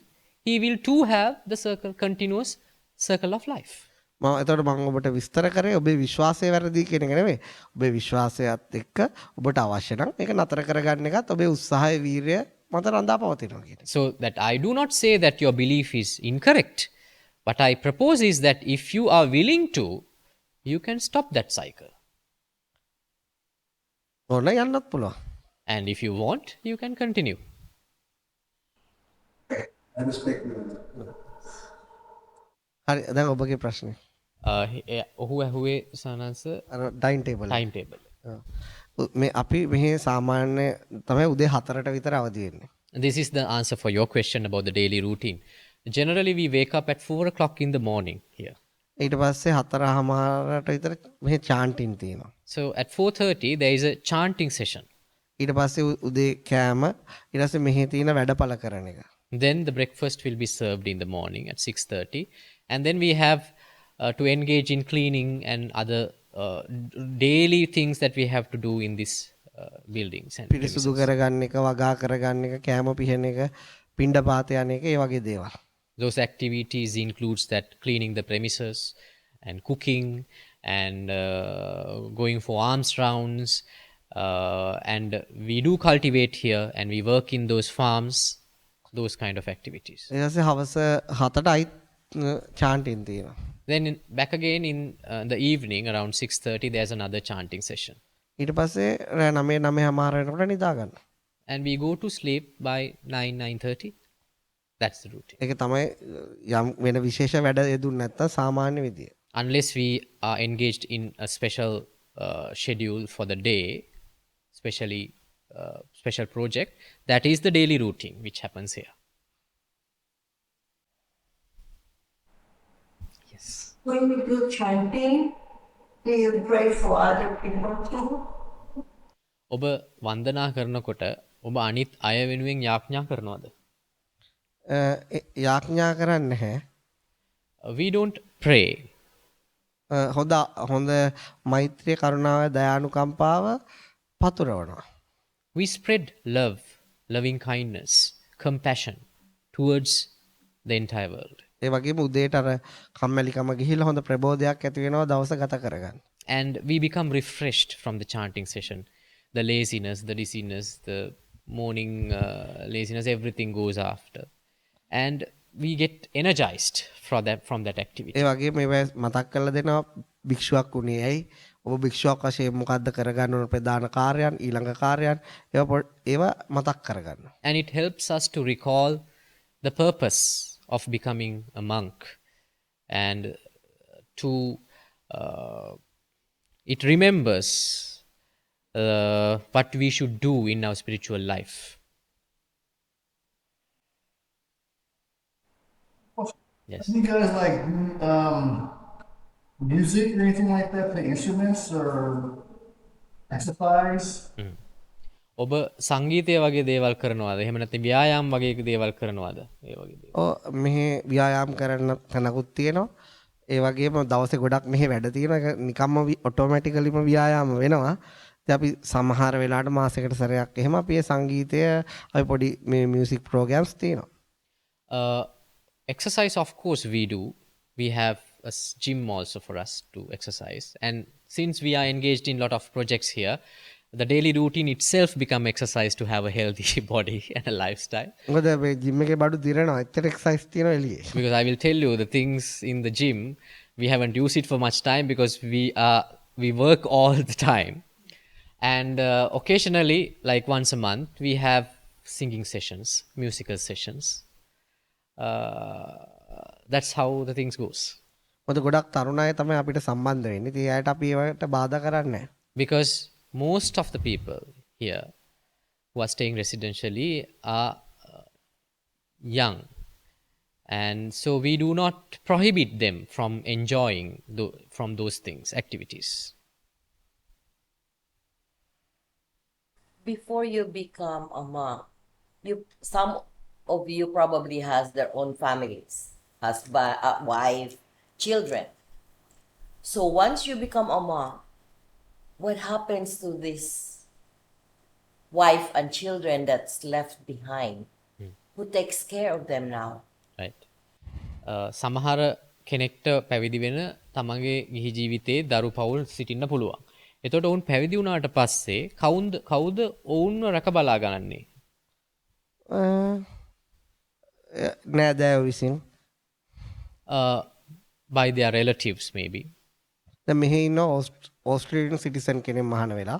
he will too have the continuous circle of life. එතකොට මම ඔබට විස්තර කරේ ඔබේ විශ්වාසය වැරදි කියන එක නෙවෙයි. ඔබේ විශ්වාසයත් එක්ක ඔබට අවශ්‍ය නම් මේක නතර කරගන්න එකත් ඔබේ උත්සාහය වීරිය මත රඳා පවතිනවා කියන එක. So that I do not say that your belief is incorrect. What I propose is that if you are willing to, you can stop that cycle. ඕන යන්නත් පුළුවන්. And if you want, you can continue. I respect you. හරි දැන් ඔබගේ ප්‍රශ්නේ. ඔහු ඇහුවේ සනන්ස අර ඩයින් ටේබල්. timetable. මේ අපි මෙහි සාමාන්‍ය තමයි උදේ 4ට විතර අවදි වෙන්නේ. This is the answer for your question about the daily routine. Generally, we wake up at 4 o'clock in the morning here. ඊට පස්සේ 4:00ට විතර මෙහි චාන්ටින් තියෙනවා. So at 4:30, there is a chanting session. ඊට පස්සේ උදේ කෑම ඊට පස්සේ මෙහි තියෙන වැඩපළ කරන එක. Then the breakfast will be served in the morning at 6:30. And then we have to engage in cleaning and other daily things that we have to do in these buildings. And පිරිසුදු කරගන්න එක, වගා කරගන්න එක, කෑම පිහන එක, පිණ්ඩපාත යන එක, ඒ වගේ දේවල්. those activities includes that cleaning the premises and cooking and going for alms rounds. And we do cultivate here and we work in those farms, those kind of activities. ඊට පස්සේ හවස 7ටයි චාන්ටින් තියෙනවා. Then back again in the evening around 6:30, there's another chanting session. ඊට පස්සේ රෑ 9:00 වෙනකොට නිදා ගන්න. And we go to sleep by 9:30. That's the routine. ඒක තමයි යම් වෙන විශේෂ වැඩ යෙදුන්නේ නැත්තම් සාමාන්‍ය විදිය. Unless we are engaged in a special schedule for the day, especially special project. That is the daily routine which happens here. Yes. When you do chanting, do you pray for other people too? ඔබ වන්දනා කරනකොට ඔබ අනිත් අය වෙනුවෙන් යාඥා කරනවද? යාඥා කරන්නේ නැහැ. We don't pray. හොඳ හොඳ මෛත්‍රිය කරුණාව දයානුකම්පාව පතුරවනවා. We spread love, loving kindness, compassion towards the entire world. ඒ වගේම උදේට අර කම්මැලිකම ගිහිල්ලා හොඳ ප්‍රබෝධයක් ඇති වෙනවා දවස ගත කරගන්න. And we become refreshed from the chanting session. The laziness, the dizziness, the morning laziness, everything goes after. And we get energized from that activity. ඒ වගේම මේවා මතක් කරලා දෙනවා භික්ෂුවක් උනේ ඇයි? ඔබ භික්ෂුවක් වශයෙන් මොකද්ද කරගන්න ඕන ප්‍රධාන කාර්යයන් ඊළඟ කාර්යයන් ඒවා මතක් කරගන්න. And it helps us to recall the purpose of becoming a monk, and to it remembers what we should do in our spiritual life. Yes. Do you guys like music or anything like that? Play instruments or exercise? ඔබ සංගීතය වගේ දේවල් කරනවාද? එහෙම නැත්නම් ව්‍යායාම වගේ දේවල් කරනවාද? ඒ වගේ දේවල්. ඔව් මෙහි ව්‍යායාම් කරන්න තැනකුත් තියෙනවා. ඒ වගේම දවසේ ගොඩක් මෙහි වැඩ තියෙනවා. ඒක නිකම්ම ඔටෝමැටිකලිම ව්‍යායාම වෙනවා. ඉතින් අපි සමහර වෙලාවට මාසයකට සැරයක් එහෙම අපි සංගීතය අපි පොඩි මේ මියුසික් ප්‍රෝග්‍රෑම්ස් තියෙනවා. Exercise, of course, we do. We have a gym also for us to exercise. And since we are engaged in a lot of projects here, the daily routine itself become exercise to have a healthy body and a lifestyle. මොකද මේ gym එකේ බඩු දිරනවා. එච්චර exercise තියෙනවා එළියේ. Because I will tell you the things in the gym, we haven't used it for much time because we work all the time. And occasionally, like once a month, we have singing sessions, musical sessions. That's how the things goes. මොකද ගොඩක් තරුණ අය තමයි අපිට සම්බන්ධ වෙන්නේ. ඉතින් එයාට අපි ඒවට බාධා කරන්නේ නැහැ. Because most of the people here who are staying residentially are young, and so we do not prohibit them from enjoying from those things, activities. Before you become a monk, some of you probably has their own families, husband, wife, children. So once you become a monk, what happens to this wife and children that's left behind? Who takes care of them now? Right. සමහර කෙනෙක්ට පැවිදි වෙන තමන්ගේ ගිහි ජීවිතයේ දරු පවුල් සිටින්න පුළුවන්. එතකොට ඔවුන් පැවිදි වුණාට පස්සේ කවුද ඔවුන්ව රැක බලා ගන්නන්නේ? නෑදෑයෝ විසින්. By their relatives maybe. දැන් මෙහි ඉන්න ඕස්ට්‍රේලියන් සිටිසන් කෙනෙක් මහාන වෙලා.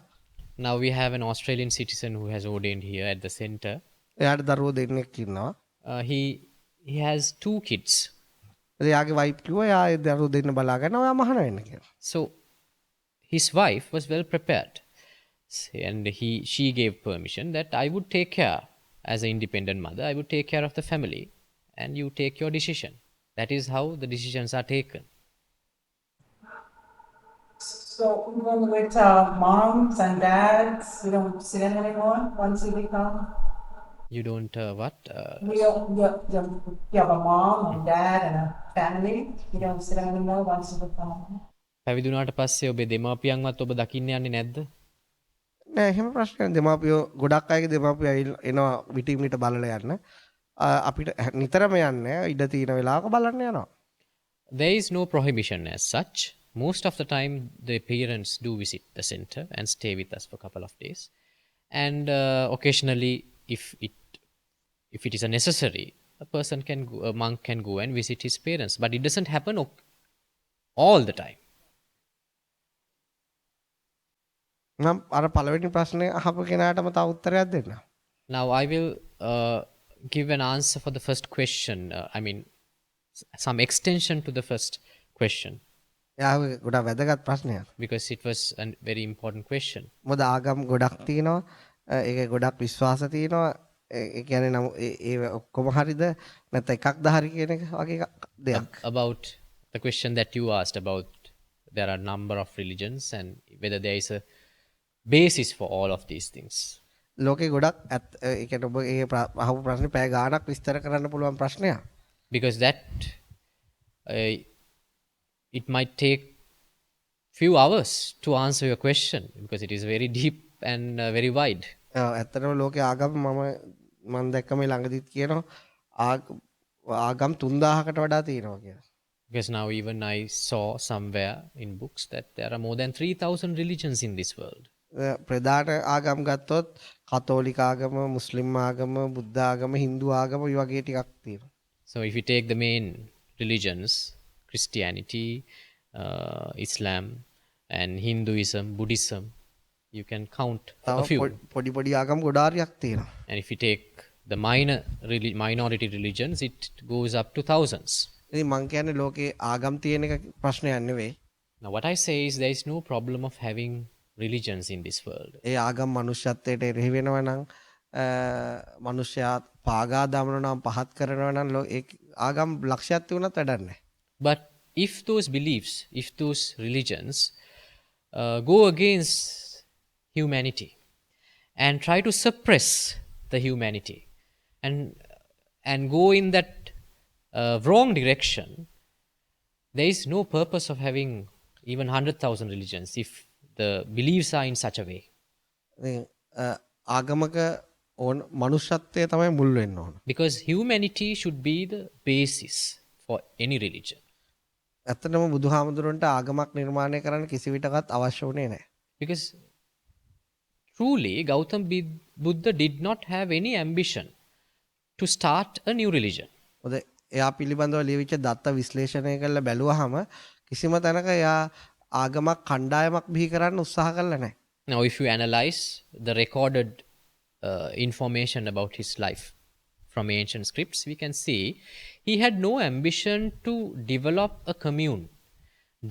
Now we have an Australian citizen who has ordained here at the center. එයාට දරුවෝ දෙන්නෙක් ඉන්නවා. He has 2 kids. එයාගේ වයිෆ් කිව්වා එයා ඒ දරුවෝ දෙන්න බලා ගන්න ඔයා මහාන වෙන්න කියලා. So his wife was well prepared, and she gave permission that I would take care as an independent mother. I would take care of the family, and you take your decision. That is how the decisions are taken. So even with moms and dads, you don't see them anymore once you become. You don't what? You have a mom and dad and a family. You don't see them anymore once you become. පැවිදි වුණාට පස්සේ ඔබේ දෙමාපියන්වත් ඔබ දකින්න යන්නේ නැද්ද? නෑ එහෙම ප්‍රශ්නයක් දෙමාපියෝ ගොඩක් අයගේ දෙමාපියෝ එනවා විටින් විට බලලා යන්න. අපිට නිතරම යන්නේ ඉඩ තියෙන වෙලාවක බලන්න යනවා. There is no prohibition as such. Most of the time the parents do visit the center and stay with us for a couple of days. And occasionally if it is a necessary, a monk can go and visit his parents, but it doesn't happen all the time. නම් අර පළවෙනි ප්‍රශ්නේ අහපු කෙනාටම තව උත්තරයක් දෙන්න. Now I will give an answer for the first question. I mean some extension to the first question. එයාගේ ගොඩක් වැදගත් ප්‍රශ්නයක්. Because it was a very important question. මොකද ආගම් ගොඩක් තියෙනවා. ඒක ගොඩක් විශ්වාස තියෙනවා. ඒ කියන්නේ නම් ඒ ඔක්කොම හරිද නැත්නම් එකක්ද හරි කියන එක වගේ දෙයක්. About the question that you asked about, there are number of religions and whether there is a basis for all of these things. ලෝකේ ගොඩක් ඒ කියන්නේ ඔබ ඒ අහපු ප්‍රශ්නේ පැය ගාණක් විස්තර කරන්න පුළුවන් ප්‍රශ්නයක්. Because that it might take few hours to answer your question because it is very deep and very wide. ඇත්තටම ලෝකේ ආගම් මම දැක්ක මේ ළඟදිත් කියනවා ආගම් 3000කට වඩා තියෙනවා කියලා. Because now even I saw somewhere in books that there are more than 3,000 religions in this world. ප්‍රධාන ආගම් ගත්තොත් කතෝලික ආගම, මුස්ලිම් ආගම, බුද්ධ ආගම, හින්දු ආගම ඔය වගේ ටිකක් තියෙනවා. So if you take the main religions, Christianity, Islam and Hinduism, Buddhism, you can count a few. පොඩි පොඩි ආගම් ගොඩාරියක් තියෙනවා. And if you take the minority religions, it goes up to thousands. ඉතින් මං කියන්නේ ලෝකේ ආගම් තියෙන එක ප්‍රශ්නයක් නෙවෙයි. Now what I say is there is no problem of having religions in this world. ඒ ආගම් මනුෂ්‍යත්වයට එරෙහි වෙනවා නම් මනුෂ්‍යයා පාගා දමනවා නම් පහත් කරනවා නම් ඒ ආගම් ලක්ෂයක් තියුණත් වැඩක් නැහැ. But if those beliefs, if those religions go against humanity and try to suppress the humanity and go in that wrong direction, there is no purpose of having even 100,000 religions if the beliefs are in such a way. ආගමක ඕන මනුෂ්‍යත්වය තමයි මුල් වෙන්න ඕන. Because humanity should be the basis for any religion. ඇත්තටම බුදුහාමුදුරන්ට ආගමක් නිර්මාණය කරන්න කිසි විටකත් අවශ්‍ය වුණේ නැහැ. Because truly Gautam Buddha did not have any ambition to start a new religion. මොකද එයා පිළිබඳව ලියවිච්ච දත්ත විශ්ලේෂණය කරලා බැලුවාම කිසිම තැනක එයා ආගමක් කණ්ඩායමක් බිහි කරන්න උත්සාහ කළා නැහැ. Now if you analyze the recorded information about his life from ancient scripts, we can see he had no ambition to develop a commune,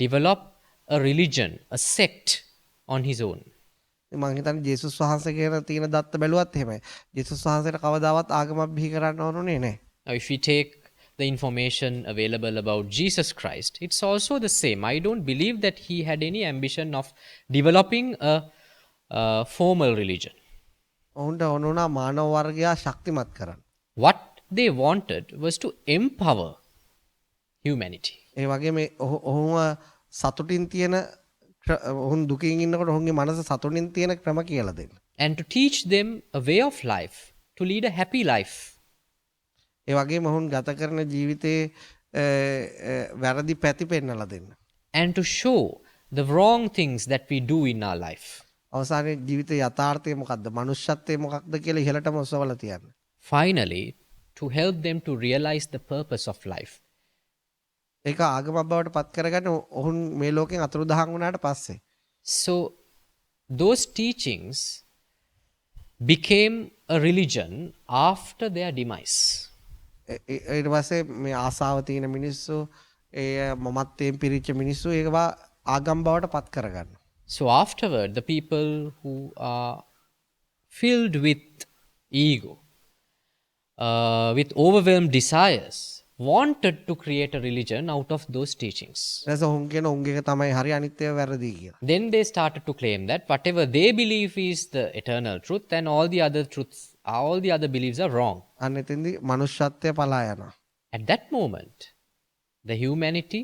develop a religion, a sect on his own. මම හිතන්නේ ජේසුස් වහන්සේ කියන තියෙන දත්ත බැලුවත් එහෙමයි. ජේසුස් වහන්සේට කවදාවත් ආගමක් බිහි කරන්න ඕනුනේ නැහැ. Now if we take the information available about Jesus Christ, it's also the same. I don't believe that he had any ambition of developing a formal religion. ඔවුන්ට ඕනුණා මානව වර්ගයා ශක්තිමත් කරන්න. What they wanted was to empower humanity. ඒ වගේ මේ ඔහුම සතුටින් තියෙන ඔහුන් දුකින් ඉන්නකොට ඔහුගේ මනස සතුටින් තියෙන ක්‍රම කියලා දෙන්න. And to teach them a way of life, to lead a happy life. ඒ වගේම ඔහුන් ගත කරන ජීවිතයේ වැරදි පැති පෙන්නලා දෙන්න. And to show the wrong things that we do in our life. අවසානයේ ජීවිතයේ යථාර්ථය මොකක්ද? මනුෂ්‍යත්වය මොකක්ද කියලා ඉහළටම ඔසවලා තියන්න. Finally, to help them to realize the purpose of life. ඒක ආගමක් බවට පත් කරගන්න ඔහුන් මේ ලෝකෙන් අතුරුදහන් වුණාට පස්සේ. So those teachings became a religion after their demise. ඊට පස්සේ මේ ආසාව තියෙන මිනිස්සු ඒ මමත්වයෙන් පිරිච්ච මිනිස්සු ඒකවා ආගම් බවට පත් කරගන්න. So afterward, the people who are filled with ego, with overwhelmed desires, wanted to create a religion out of those teachings. ඊට ඔහුන් කියන උන්ගේ තමයි හරි අනිත් ඒවා වැරදි කියලා. Then they started to claim that whatever they believe is the eternal truth and all the other truths, all the other beliefs are wrong. අන්න එතෙන්දී මනුෂ්‍යත්වය පලා යනවා. At that moment, the humanity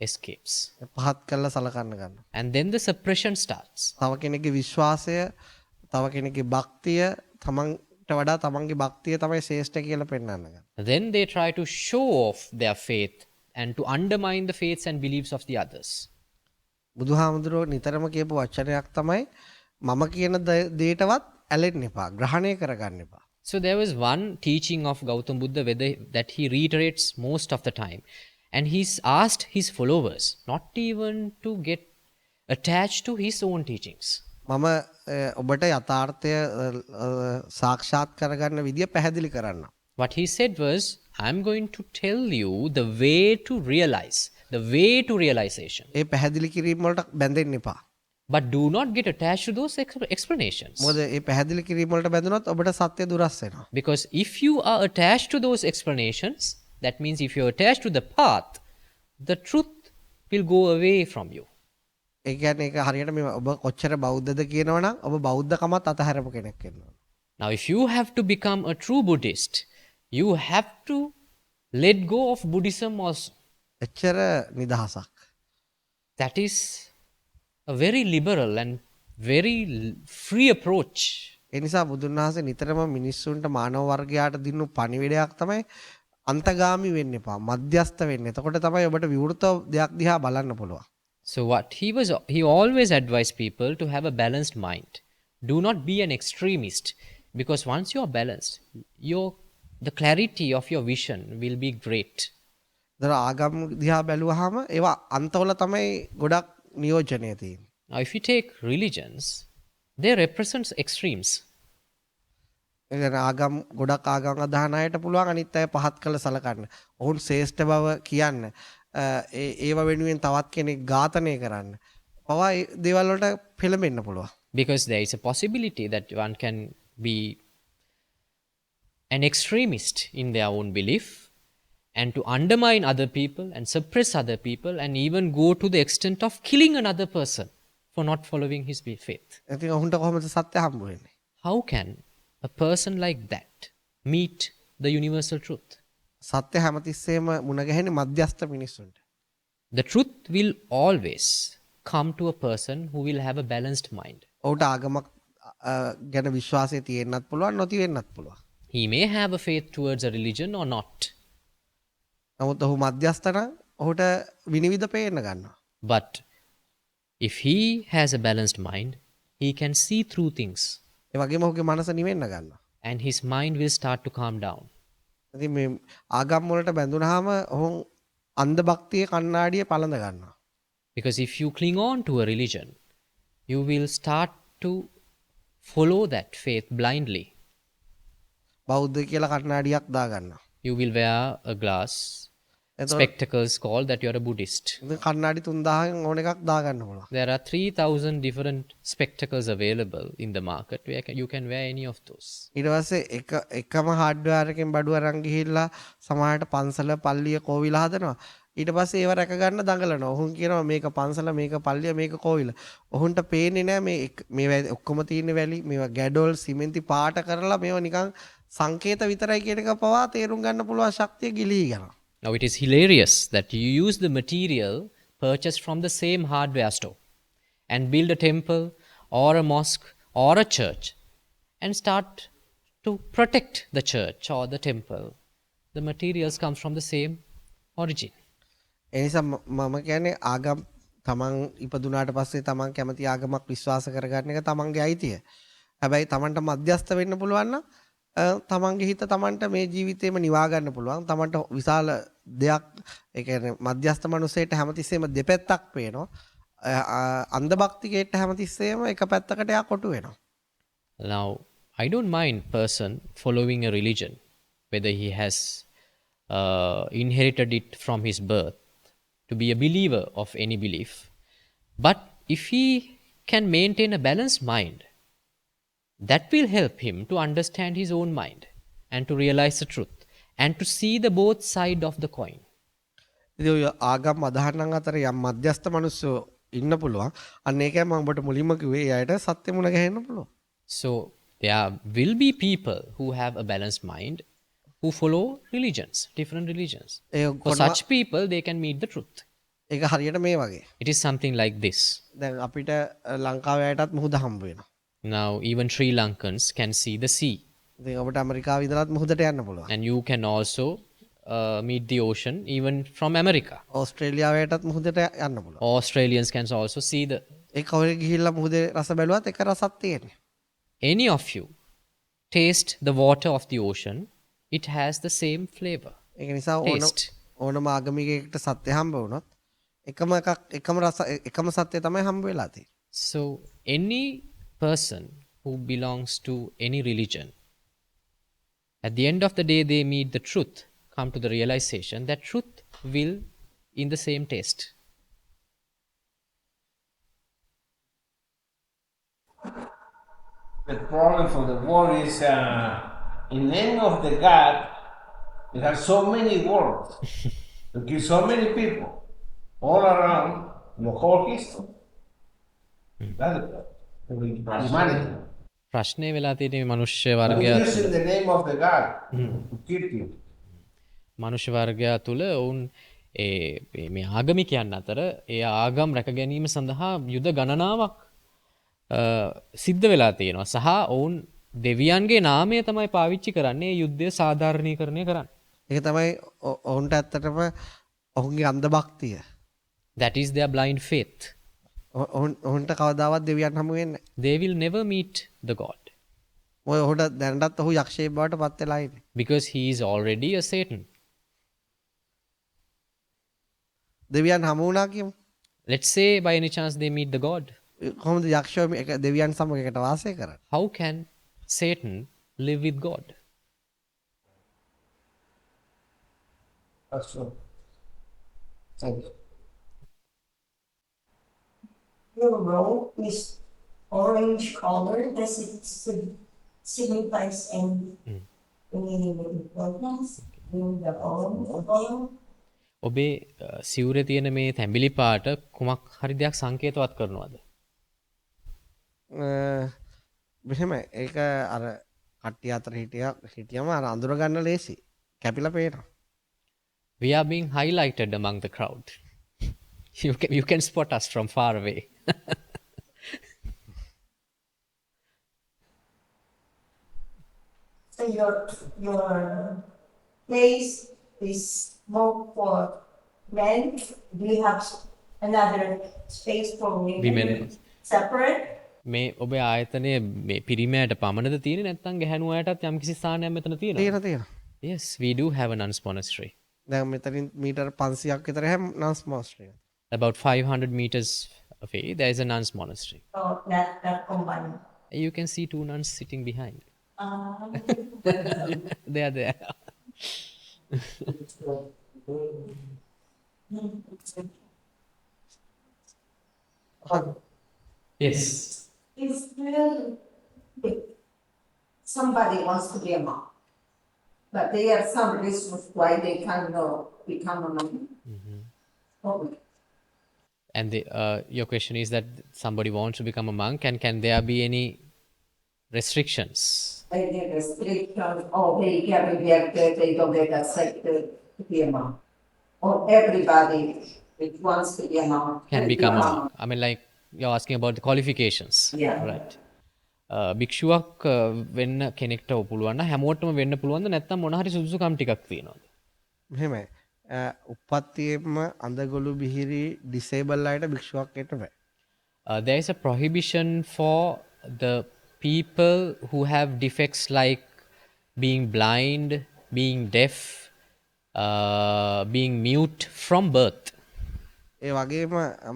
escapes. පහත් කරලා සලකන්න ගන්නවා. And then the suppression starts. තව කෙනෙක්ගේ විශ්වාසය, තව කෙනෙක්ගේ භක්තිය, තමන්ට වඩා තමන්ගේ භක්තිය තමයි ශ්‍රේෂ්ඨ කියලා පෙන්වන්න ගන්නවා. Then they try to show off their faith and to undermine the faiths and beliefs of the others. බුදුහාමුදුරුවෝ නිතරම කියපු වචනයක් තමයි මම කියන දේටවත් ඇලෙන්න එපා, ග්‍රහණය කරගන්න එපා. So there was one teaching of Gautam Buddha that he reiterates most of the time. And he's asked his followers not even to get attached to his own teachings. මම ඔබට යථාර්ථය සාක්ෂාත් කරගන්න විදිය පැහැදිලි කරන්න. What he said was, I'm going to tell you the way to realize, the way to realization. ඒ පැහැදිලි කිරීම වලට බැඳෙන්න එපා. But do not get attached to those explanations. මොකද ඒ පැහැදිලි කිරීම වලට බැඳුනොත් ඔබට සත්‍ය දුරස් වෙනවා. Because if you are attached to those explanations, that means if you're attached to the path, the truth will go away from you. ඒ කියන්නේ ඒක හරියට මේ ඔබ කොච්චර බෞද්ධද කියනවනම් ඔබ බෞද්ධකමත් අතහැරපු කෙනෙක් වෙනවා. Now, if you have to become a true Buddhist, you have to let go of Buddhism also. එච්චර නිදහසක්. That is a very liberal and very free approach. ඒ නිසා බුදුන් වහන්සේ නිතරම මිනිස්සුන්ට මානව වර්ගයාට දිනු පණිවිඩයක් තමයි අන්තගාමි වෙන්න එපා. මධ්‍යස්ත වෙන්න. එතකොට තමයි ඔබට විවෘත දෙයක් දිහා බලන්න පුළුවන්. So what he always advised people to have a balanced mind. Do not be an extremist, because once you are balanced, the clarity of your vision will be great. දර ආගම් දිහා බැලුවාම ඒවා අන්තවල තමයි ගොඩක් නියෝජනය තියෙන්නේ. Now, if you take religions, they represent extremes. ඒ කියන්නේ ආගම් ගොඩක් ආගම් අදහන අයට පුළුවන් අනිත් අය පහත් කළ සලකන්න. ඔවුන් ශ්‍රේෂ්ඨ බව කියන්න. ඒව වෙනුවෙන් තවත් කෙනෙක් ඝාතනය කරන්න. පවා ඒ දේවල් වලට පෙළඹෙන්න පුළුවන්. Because there is a possibility that one can be an extremist in their own belief and to undermine other people and suppress other people and even go to the extent of killing another person for not following his faith. ඉතින් ඔවුන්ට කොහොමද සත්‍ය හම්බ වෙන්නේ? How can a person like that meet the universal truth? සත්‍ය හැමතිස්සෙම මුණ ගැහෙන්නේ මධ්‍යස්ථ මිනිස්සුන්ට. The truth will always come to a person who will have a balanced mind. ඔහුට ආගමක් ගැන විශ්වාසය තියෙන්නත් පුළුවන් නොතියෙන්නත් පුළුවන්. He may have a faith towards a religion or not. නමුත් ඔහු මධ්‍යස්ථ නම් ඔහුට විනිවිද පේන්න ගන්නවා. But if he has a balanced mind, he can see through things ඒ වගේම ඔහුගේ මනස නිවෙන්න ගන්නවා. and his mind will start to calm down. ඉතින් මේ ආගම් වලට බැඳුනහම ඔහු අන්ධ භක්තියේ කණ්ණාඩිය පළඳ ගන්නවා. Because if you cling on to a religion, you will start to follow that faith blindly. බෞද්ධ කියලා කණ්ණාඩියක් දා ගන්නවා. You will wear a glass, spectacles called that you are a Buddhist. ඉතින් කණ්ණාඩි 3000න් ඕන එකක් දා ගන්න පුළුවන්. There are 3,000 different spectacles available in the market where you can wear any of those. ඊට පස්සේ එකම හાર્ඩ්වෙයාර් එකෙන් බඩුව අරන් ගිහිල්ලා සමහරට පන්සල පල්ලිය කෝවිල හදනවා. ඊට පස්සේ ඒව රැක ගන්න දඟලනවා. ඔහුන් කියනවා මේක පන්සල මේක පල්ලිය මේක කෝවිල. ඔහුන්ට පේන්නේ නැහැ මේ ඔක්කොම තියෙන වැලි මේවා ගැඩොල් සිමෙන්ති පාට කරලා මේවා නිකන් සංකේත විතරයි කියන එක පවා තේරුම් ගන්න පුළුවන් ශක්තිය ගිලී යනවා. Now it is hilarious that you use the material purchased from the same hardware store and build a temple or a mosque or a church and start to protect the church or the temple. The materials come from the same origin. ඒ නිසා මම කියන්නේ ආගම් තමන් ඉපදුනාට පස්සේ තමන් කැමති ආගමක් විශ්වාස කරගන්න එක තමන්ගේ අයිතිය. හැබැයි තමන්ට මධ්‍යස්ථ වෙන්න පුළුවන් නම් තමන්ගේ හිත තමන්ට මේ ජීවිතේම නිවා ගන්න පුළුවන්. තමන්ට විශාල දෙයක් ඒ කියන්නේ මධ්‍යස්ථ මනුස්සයෙක්ට හැමතිස්සෙම දෙපැත්තක් පේනවා. අන්ධ භක්තිකයෙක්ට හැමතිස්සෙම එක පැත්තකට යා කොටු වෙනවා. Now, I don't mind person following a religion, whether he has inherited it from his birth to be a believer of any belief. But if he can maintain a balanced mind, that will help him to understand his own mind and to realize the truth and to see the both side of the coin. ඉතින් ඔය ආගම් අදහනන් අතර යම් මධ්‍යස්ථ මිනිස්සු ඉන්න පුළුවන්. අන්න ඒකයි මම ඔබට මුලින්ම කිව්වේ එයාට සත්‍ය මුණ ගැහෙන්න පුළුවන්. So there will be people who have a balanced mind who follow religions, different religions. For such people, they can meet the truth. ඒක හරියට මේ වගේ. It is something like this. දැන් අපිට ලංකාවේ අයටත් මුහුද හම්බ වෙනවා. Now, even Sri Lankans can see the sea. ඉතින් ඔබට ඇමරිකාවේ ඉඳලත් මුහුදට යන්න පුළුවන්. And you can also meet the ocean even from America. ඕස්ට්‍රේලියාවේ අයටත් මුහුදට යන්න පුළුවන්. Australians can also see the... ඒ කවුරු ගිහිල්ලා මුහුදේ රස බැලුවත් එක රසක් තියෙන්නේ. Any of you taste the water of the ocean, it has the same flavor. ඒක නිසා ඕනම ආගමිකයෙක්ට සත්‍ය හම්බ වුණොත් එකම සත්‍ය තමයි හම්බ වෙලා තියෙන්නේ. So any person who belongs to any religion, at the end of the day they meet the truth, come to the realization that truth will in the same taste. The problem for the world is in name of the God, it has so many words, to kill so many people all around the whole history. That's the problem. Humanity. ප්‍රශ්නය වෙලා තියෙන්නේ මනුෂ්‍ය But වර්ගයා it's තුළ. using the name of the God to kill people. මනුෂ්‍ය වර්ගයා තුළ ඔවුන් මේ ආගමිකයන් අතර ඒ ආගම් රැක ගැනීම සඳහා යුද ගණනාවක් සිද්ධ වෙලා තියෙනවා. සහ ඔවුන් දෙවියන්ගේ නාමය තමයි පාවිච්චි කරන්නේ යුද්ධය සාධාරණීකරණය කරන්න. ඒක තමයි ඔවුන්ට ඇත්තටම ඔහුගේ අන්ධ භක්තිය. That is their blind faith. ඔවුන්ට කවදාවත් දෙවියන් හමු වෙන්නේ නැහැ. They will never meet the God. මොකද ඔහුට දැනටත් ඔහු යක්ෂයෙක් බවට පත් වෙලා ඉන්නේ. Because he is already a Satan. දෙවියන් හමු වුණා කියමු. Let's say by any chance they meet the God. කොහොමද යක්ෂයෝ දෙවියන් සමග එකට වාසය කරන්නේ? How can Satan live with God? That's true. Thank you. Your robe is orange color. Does it signifies any importance in the color? ඔබේ සිවුරේ තියෙන මේ තැඹිලි පාට කුමක් හරි දෙයක් සංකේතවත් කරනවද? මෙහෙමයි. ඒක අර කට්ටිය අතර හිටියම අර අඳුර ගන්න ලේසි. කැපිලා පේනවා. We are being highlighted among the crowd. You can spot us from far away. So your place is more for men. Do you have another space for women? Women. Separate? මේ ඔබේ ආයතනය මේ පිරිමයට පමණද තියෙන්නේ නැත්නම් ගැහැණු අයටත් යම්කිසි ස්ථානයක් මෙතන තියෙනවද? තියෙනවා. Yes, we do have a nuns monastery. දැන් මෙතනින් මීටර් 500ක් විතර හැම නන්ස් මොස්ටර්. About 500 meters away, there is a nuns monastery. Oh, that combined. You can see two nuns sitting behind. Um, They are there. Yes. It's really, if somebody wants to be a mom, but they have some reasons why they cannot become a mom. Okay. And your question is that somebody wants to become a monk, and can there be any restrictions? Any restrictions, or they get rejected, they don't get accepted to be a mom. Or everybody that wants to be a mom Can become a monk. I mean, like you're asking about the qualifications. Yeah. Right. භික්ෂුවක් වෙන්න කෙනෙක්ට පුළුවන් නම් හැමෝටම වෙන්න පුළුවන්ද නැත්නම් මොන හරි සුදුසුකම් ටිකක් තියෙනවද? මෙහෙමයි. උප්පත්තියෙම අඳගොළු බිහිරි ඩිසේබල් අයට භික්ෂුවක් වෙන්න බෑ. There is a prohibition for the people who have defects like being blind, being deaf, being mute from birth. ඒ වගේම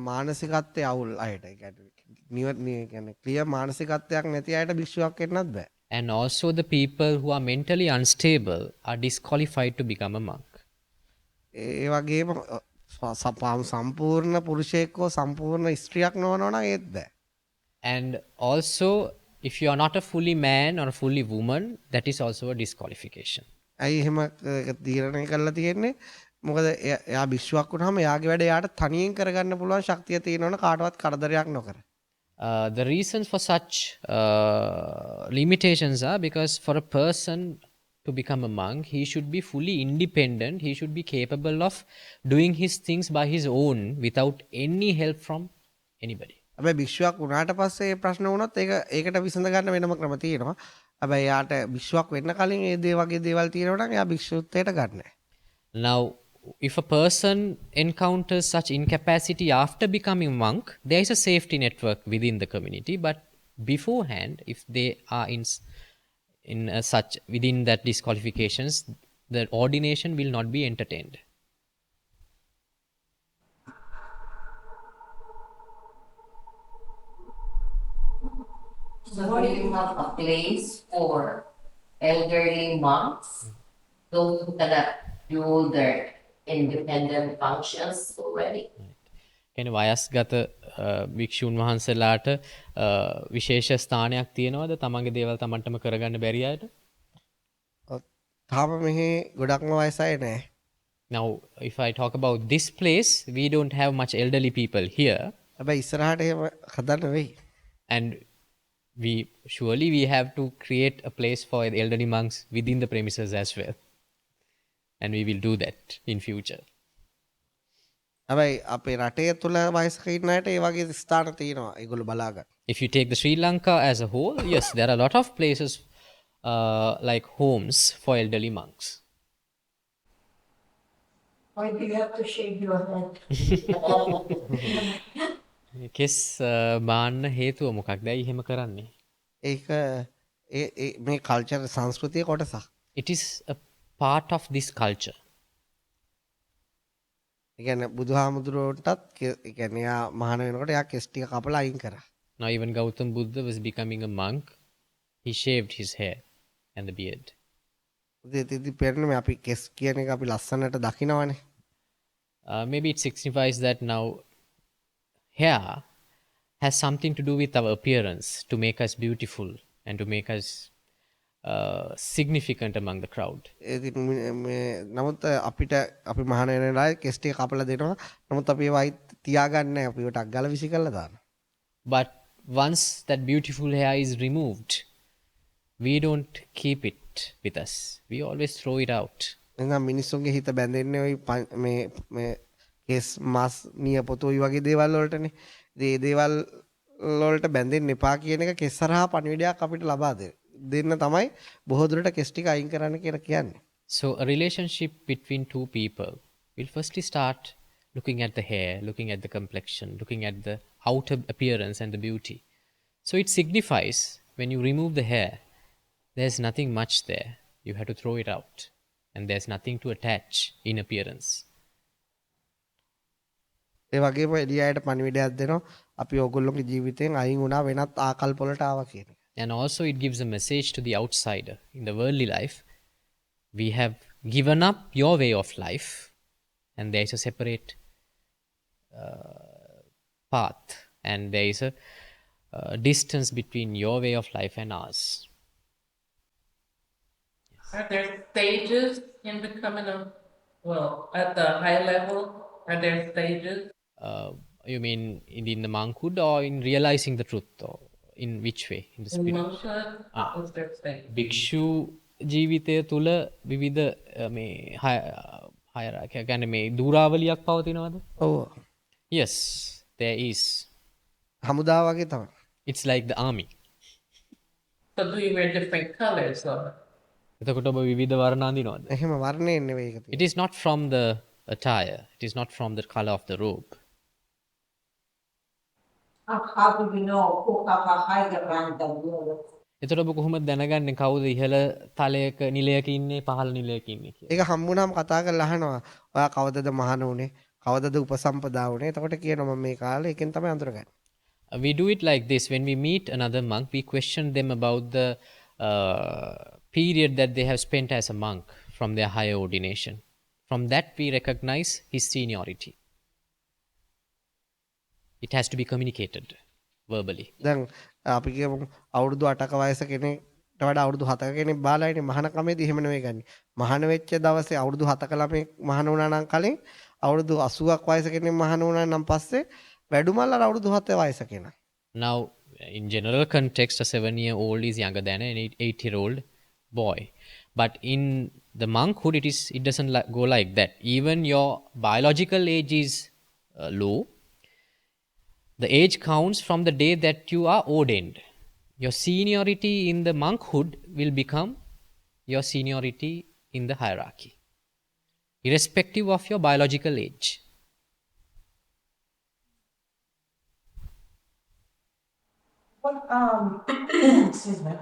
මානසිකත්වයේ අවුල් අයට කියන්නේ ක්ලියර් මානසිකත්වයක් නැති අයට භික්ෂුවක් වෙන්නත් බෑ. And also the people who are mentally unstable are disqualified to become a monk. ඒ වගේම සම්පූර්ණ පුරුෂයෙක් හෝ සම්පූර්ණ ස්ත්‍රියක් නොවනවා නම් ඒත් බෑ. And also, if you are not a fully man or a fully woman, that is also a disqualification. ඇයි එහෙම තීරණය කරලා තියෙන්නේ? මොකද එයා භික්ෂුවක් වුණාම එයාගේ වැඩ එයාට තනියෙන් කරගන්න පුළුවන් ශක්තිය තියෙනවනේ කාටවත් කරදරයක් නොකර. The reasons for such limitations are because for a person to become a monk, he should be fully independent. He should be capable of doing his things by his own without any help from anybody. හැබැයි භික්ෂුවක් වුණාට පස්සේ මේ ප්‍රශ්න වුණොත් ඒකට විසඳ ගන්න වෙනම ක්‍රම තියෙනවා. හැබැයි යාට භික්ෂුවක් වෙන්න කලින් ඒ වගේ දේවල් තියෙනවා නම් එයා භික්ෂුත්වයට ගන්න නැහැ. Now, if a person encounters such incapacity after becoming monk, there is a safety network within the community. But beforehand, if they are in such within that disqualifications, the ordination will not be entertained. So do you have a place for elderly monks, those who cannot do their independent functions already? කියන්නේ වයස්ගත භික්ෂූන් වහන්සේලාට විශේෂ ස්ථානයක් තියෙනවද තමන්ගේ දේවල් තමන්ටම කරගන්න බැරි අයට? තාම මෙහි ගොඩක්ම වයස අය නැහැ. Now, if I talk about this place, we don't have much elderly people here, හැබැයි ඉස්සරහට එහෙම හදන්න වෙයි. and we have to create a place for the elderly monks within the premises as well, and we will do that in future. හැබැයි අපේ රටේ තුල වයසක ඉන්න අයට ඒ වගේ ස්ථාන තියෙනවා. ඒගොල්ලෝ බලාගන්න. If you take the Sri Lanka as a whole, yes, there are a lot of places like homes for elderly monks. Why do you have to shave your head? කෙස් බාන්න හේතුව මොකක්ද? ඇයි එහෙම කරන්නේ? ඒක මේ කල්චර් සංස්කෘතිය කොටසක්. It is a part of this culture. ඒ කියන්නේ බුදුහාමුදුරුවන්ටත් ඒ කියන්නේ යා මහාන වෙනකොට යා කෙස් ටික කපලා අයින් කරා. Now even Gautam Buddha was becoming a monk. He shaved his hair and the beard. ඉතින් පෙරනේ අපි කෙස් කියන එක අපි ලස්සනට දකිනවනේ. Maybe it signifies that now hair has something to do with our appearance, to make us beautiful and to make us significant among the crowd. ඉතින් මේ නමුත් අපිට අපි මහාන වෙන වෙලාවේ කෙස් ටික කපලා දෙනවා. නමුත් අපි ඒවයි තියාගන්නේ නැහැ. අපි ඒකට අග්ගල විසි කරලා දානවා. But once that beautiful hair is removed, we don't keep it with us. We always throw it out. එහෙනම් මිනිස්සුන්ගේ හිත බැඳෙන්නේ ওই මේ කෙස් මාස් නියපොතු වගේ දේවල් වලටනේ. ඉතින් මේ දේවල් වලට බැඳෙන්න එපා කියන එක කෙස් හරහා පණිවිඩයක් අපිට ලබා දෙන්න තමයි බොහෝ දුරට කෙස් ටික අයින් කරන්න කියලා කියන්නේ. So a relationship between two people will firstly start looking at the hair, looking at the complexion, looking at the outer appearance and the beauty. So it signifies when you remove the hair, there's nothing much there. You have to throw it out. And there's nothing to attach in appearance. ඒ වගේම එළියට පණිවිඩයක් දෙනවා. අපි ඕගොල්ලෝගේ ජීවිතෙන් අයින් වුණා වෙනත් ආකල්ප වලට ආවා කියන එක. And also it gives a message to the outsider. In the worldly life, we have given up your way of life and there is a separate path and there is a distance between your way of life and ours. Are there stages in becoming at the high level, are there stages? You mean in the monkhood or in realizing the truth? Or in which way? In the In spirit? monkhood, is there stages? භික්ෂු ජීවිතය තුළ විවිධ මේ හයරාකය ගැන මේ දූරාවලියක් පවතිනවද? ඔව්. Yes, there is. හමුදාව වගේ තමයි. It's like the army. So do you wear different colors or? එතකොට ඔබ විවිධ වර්ණ අඳිනවද? එහෙම වර්ණයෙන් නෙවෙයි ඒක තියෙන්නේ. It is not from the attire. It is not from the color of the robe. How do we know who have a higher rank than the other? එතකොට ඔබ කොහොමද දැනගන්නේ කවුද ඉහළ තලයක නිලයක ඉන්නේ පහළ නිලයක ඉන්නේ කියලා? ඒක හම්බුනාම කතා කරලා අහනවා. ඔයා කවදද මහාන උනේ? කවදද උපසම්පදා උනේ? එතකොට කියනවා මම මේ කාලේ එකෙන් තමයි අඳුරගන්නේ. We do it like this. When we meet another monk, we question them about the period that they have spent as a monk from their higher ordination. From that, we recognize his seniority. It has to be communicated verbally. දැන් අපි කියමු අවුරුදු 8ක වයස කෙනෙක්ට වඩා අවුරුදු 7ක කෙනෙක් බාලයිනේ මහාන කමේදී එහෙම නෙවෙයි ගන්නේ. මහාන වෙච්ච දවසේ අවුරුදු 7ක ළමෙක් මහාන වුණා නම් කලින් අවුරුදු 80ක් වයස කෙනෙක් මහාන වුණා නම් පස්සේ වැඩුමල්ලා අවුරුදු 7 වයස කෙනා. Now, in general context, a 7-year-old is younger than an 8-year-old boy. But in the monkhood, it doesn't go like that. Even your biological age is low. The age counts from the day that you are ordained. Your seniority in the monkhood will become your seniority in the hierarchy, irrespective of your biological age. What, excuse me.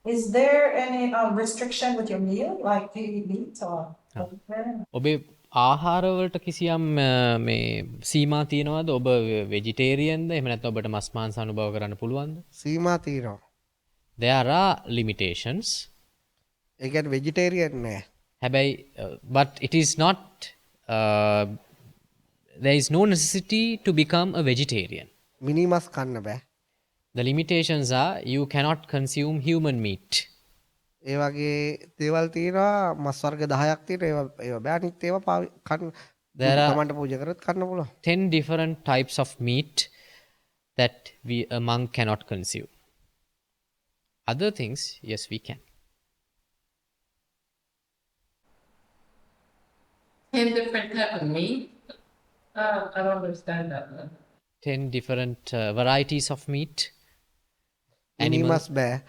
Is there any restriction with your meal, like do you eat meat or? ඔබේ ආහාරවලට කිසියම් මේ සීමා තියෙනවද? ඔබ වෙජිටේරියන්ද? එහෙම නැත්නම් ඔබට මස් මාංශ අනුභව කරන්න පුළුවන්ද? සීමා තියෙනවා. There are limitations. ඒ කියන්නේ vegetarian නෑ. හැබැයි but it is not there is no necessity to become a vegetarian. Minimus කන්න බෑ. The limitations are you cannot consume human meat. ඒ වගේ දේවල් තියෙනවා මස් වර්ග 10ක් තියෙනවා ඒවා බෑ අනිත් ඒවා කන්න There are තමන්ට පූජා කරත් කන්න පුළුවන්. 10 different types of meat that a monk cannot consume. Other things, yes, we can. 10 different type of meat? I don't understand that one. 10 different varieties of meat. Minimus බෑ,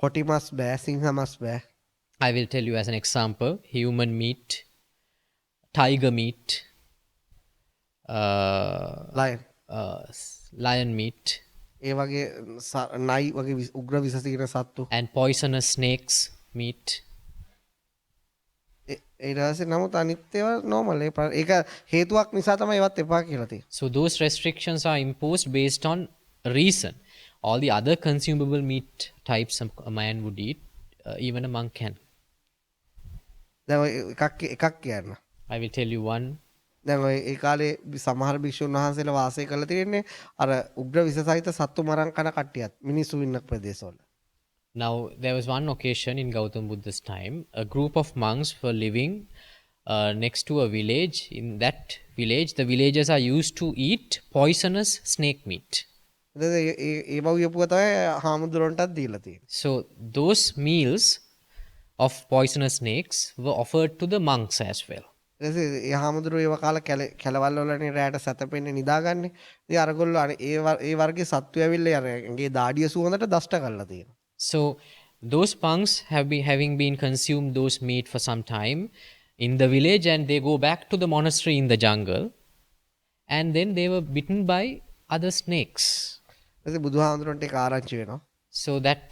කොටි මස් බෑ, සිංහ මස් බෑ. I will tell you as an example: human meat, tiger meat, lion. lion meat, ඒ වගේ නයි වගේ උග්‍ර විස තියෙන සත්තු. and poisonous snakes meat. ඊට පස්සේ නමුත් අනිත් ඒවා normal. ඒක හේතුවක් නිසා තමයි ඒවත් එපා කියලා තියෙන්නේ. So those restrictions are imposed based on a reason. All the other consumable meat types a man would eat, even a monk can. දැන් ඔය එකක් කියන්න. I will tell you one. දැන් ඔය ඒ කාලේ සමහර භික්ෂුන් වහන්සේලා වාසය කරලා තියෙන්නේ අර උග්‍ර විස සහිත සත්තු මරන් කන කට්ටියත් මිනිස්සු ඉන්න ප්‍රදේශවල. Now, there was one occasion in Gautam Buddha's time, a group of monks were living next to a village. In that village, the villagers are used to eat poisonous snake meat. ඒ බවියපුව තමයි හාමුදුරන්ටත් දීලා තියෙන්නේ. So, those meals of poisonous snakes were offered to the monks as well. ඊට පස්සේ ඒ හාමුදුරුවෝ ඒව කාලා කැලවල් වලනේ රැයට සැතපෙන්නේ නිදාගන්නේ. ඉතින් අරගොල්ලෝ ඒ වර්ගයේ සත්තු ඇවිල්ලා අරගේ දාඩිය සුවඳට දෂ්ට කරලා තියෙනවා. So, those monks having been consumed those meat for some time in the village, and they go back to the monastery in the jungle, and then they were bitten by other snakes. ඊට පස්සේ බුදුහාමුදුරන්ට ඒක ආරංචි වෙනවා. So that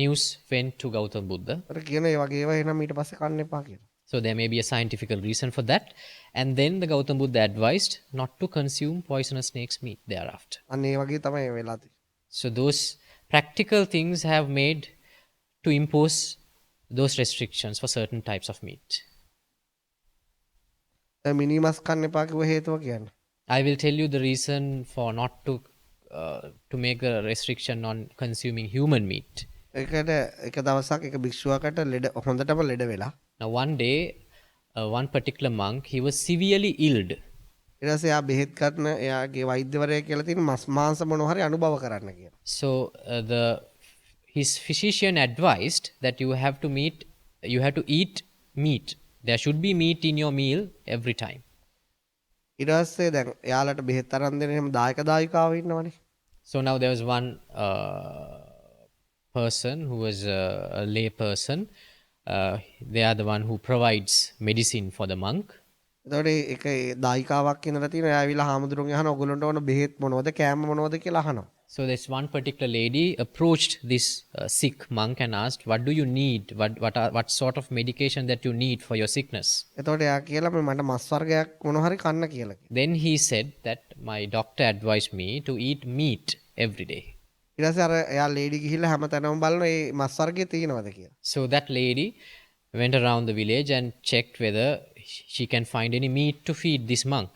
news went to Gautam Buddha. අර කියන ඒ වගේ ඒවා එනම් ඊට පස්සේ කන්න එපා කියලා. So there may be a scientific reason for that. And then the Gautam Buddha advised not to consume poisonous snake's meat thereafter. අන්න ඒ වගේ තමයි වෙලා තියෙන්නේ. So those practical things have made to impose those restrictions for certain types of meat. දැන් minimus කන්න එපා කිව්ව හේතුව කියන්න. I will tell you the reason for not to make a restriction on consuming human meat. ඒකට එක දවසක් එක භික්ෂුවකට හොඳටම ලෙඩ වෙලා. Now one day, one particular monk, he was severely ill. ඊට පස්සේ එයා බෙහෙත් කරන එයාගේ වෛද්‍යවරයා කියලා තියෙන මස් මාංශ මොනවා හරි අනුභව කරන්න කියලා. So his physician advised that you have to eat meat. There should be meat in your meal every time. ඊට පස්සේ දැන් එයාලට බෙහෙත් අරන් දෙන එහෙම දායක දායිකාවෝ ඉන්නවනේ. So now there was one person who was a lay person. They are the one who provides medicine for the monk. එතකොට ඒක දායිකාවක් ඉඳලා තියෙන එයා ඇවිල්ලා හාමුදුරුවන්ගෙන් අහන ඔයගොල්ලෝන්ට ඕන බෙහෙත් මොනවද කෑම මොනවද කියලා අහනවා. So this one particular lady approached this sick monk and asked, what do you need? What sort of medication that you need for your sickness? එතකොට එයා කියලා මට මස් වර්ගයක් මොනවා හරි කන්න කියලා. Then he said that my doctor advised me to eat meat every day. ඊට පස්සේ අර එයා ලේඩි ගිහිල්ලා හැමතැනම බලනවා මේ මස් වර්ගය තියෙනවද කියලා. So that lady went around the village and checked whether she can find any meat to feed this monk.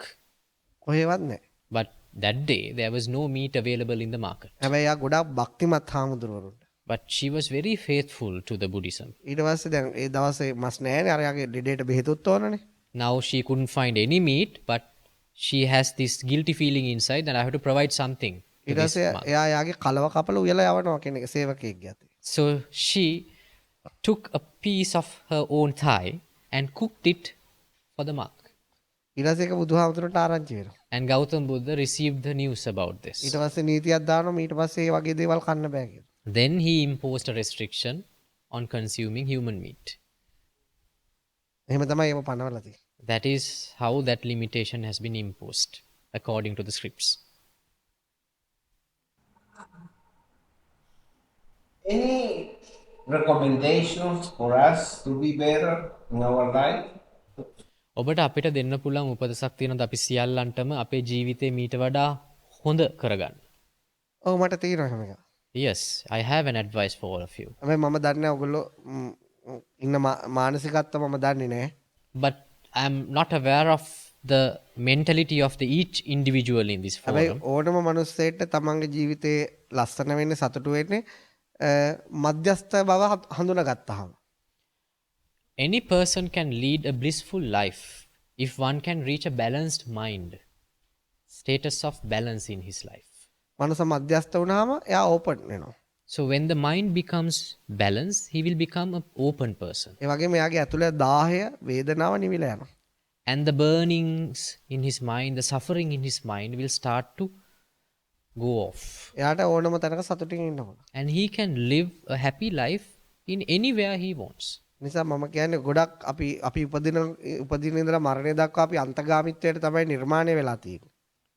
කොහෙවත් නැහැ. But that day there was no meat available in the market. හැබැයි එයා ගොඩාක් භක්තිමත් හාමුදුරුවරුන්ට. But she was very faithful to the Buddhism. ඊට පස්සේ දැන් ඒ දවසේ මස් නැහැනේ අර යාගේ ලෙඩේට බෙහෙතුත් ඕනනේ. Now she couldn't find any meat, but she has this guilty feeling inside that I have to provide something to ඊට this පස්සේ monk. එයා යාගේ කලව කපලා උයලා යවනවා කෙනෙක් සේවකයෙක් යතේ. So she took a piece of her own thigh and cooked it for the monk. ඊට පස්සේ ඒක බුදුහාමුදුරන්ට ආරංචි වෙනවා. And Gautam Buddha received the news about this. ඊට පස්සේ නීතියක් දානවා ඊට පස්සේ මේ වගේ දේවල් කන්න බෑ කියලා. Then he imposed a restriction on consuming human meat. එහෙම තමයි ඒව පනවලා තියෙන්නේ. That is how that limitation has been imposed according to the scripts. Any recommendations for us to be better in our life? ඔබට අපිට දෙන්න පුළුවන් උපදෙසක් තියෙනවද අපි සියල්ලන්ටම අපේ ජීවිතේ මීට වඩා හොඳ කරගන්න? ඔව් මට තියෙනවා එහෙම එකක්. Yes, I have an advice for all of you. හැබැයි මම දන්නේ ඔයගොල්ලෝ ඉන්න මානසිකත්ව මම දන්නේ නැහැ. But I am not aware of the mentality of the each individual in this හැබැයි forum. ඕනම මනුස්සයෙක්ට තමන්ගේ ජීවිතේ ලස්සන වෙන්නේ සතුටු වෙන්නේ මධ්‍යස්ථ බව හඳුනා ගත්තාම. Any person can lead a blissful life if one can reach a balanced mind, status of balance in his life. මනස මධ්‍යස්ථ වුණාම එයා ඕපන් වෙනවා. So when the mind becomes balanced, he will become an open person. ඒ වගේම එයාගේ ඇතුළේ දාහය වේදනාව නිවිලා යනවා. And the burnings in his mind, the suffering in his mind will start to go off. එයාට ඕනම තැනක සතුටින් ඉන්න පුළුවන්. And he can live a happy life in anywhere he wants. නිසා මම කියන්නේ ගොඩක් අපි උපදින ඉඳලා මරණය දක්වා අපි අන්තගාමීත්වයට තමයි නිර්මාණය වෙලා තියෙන්නේ.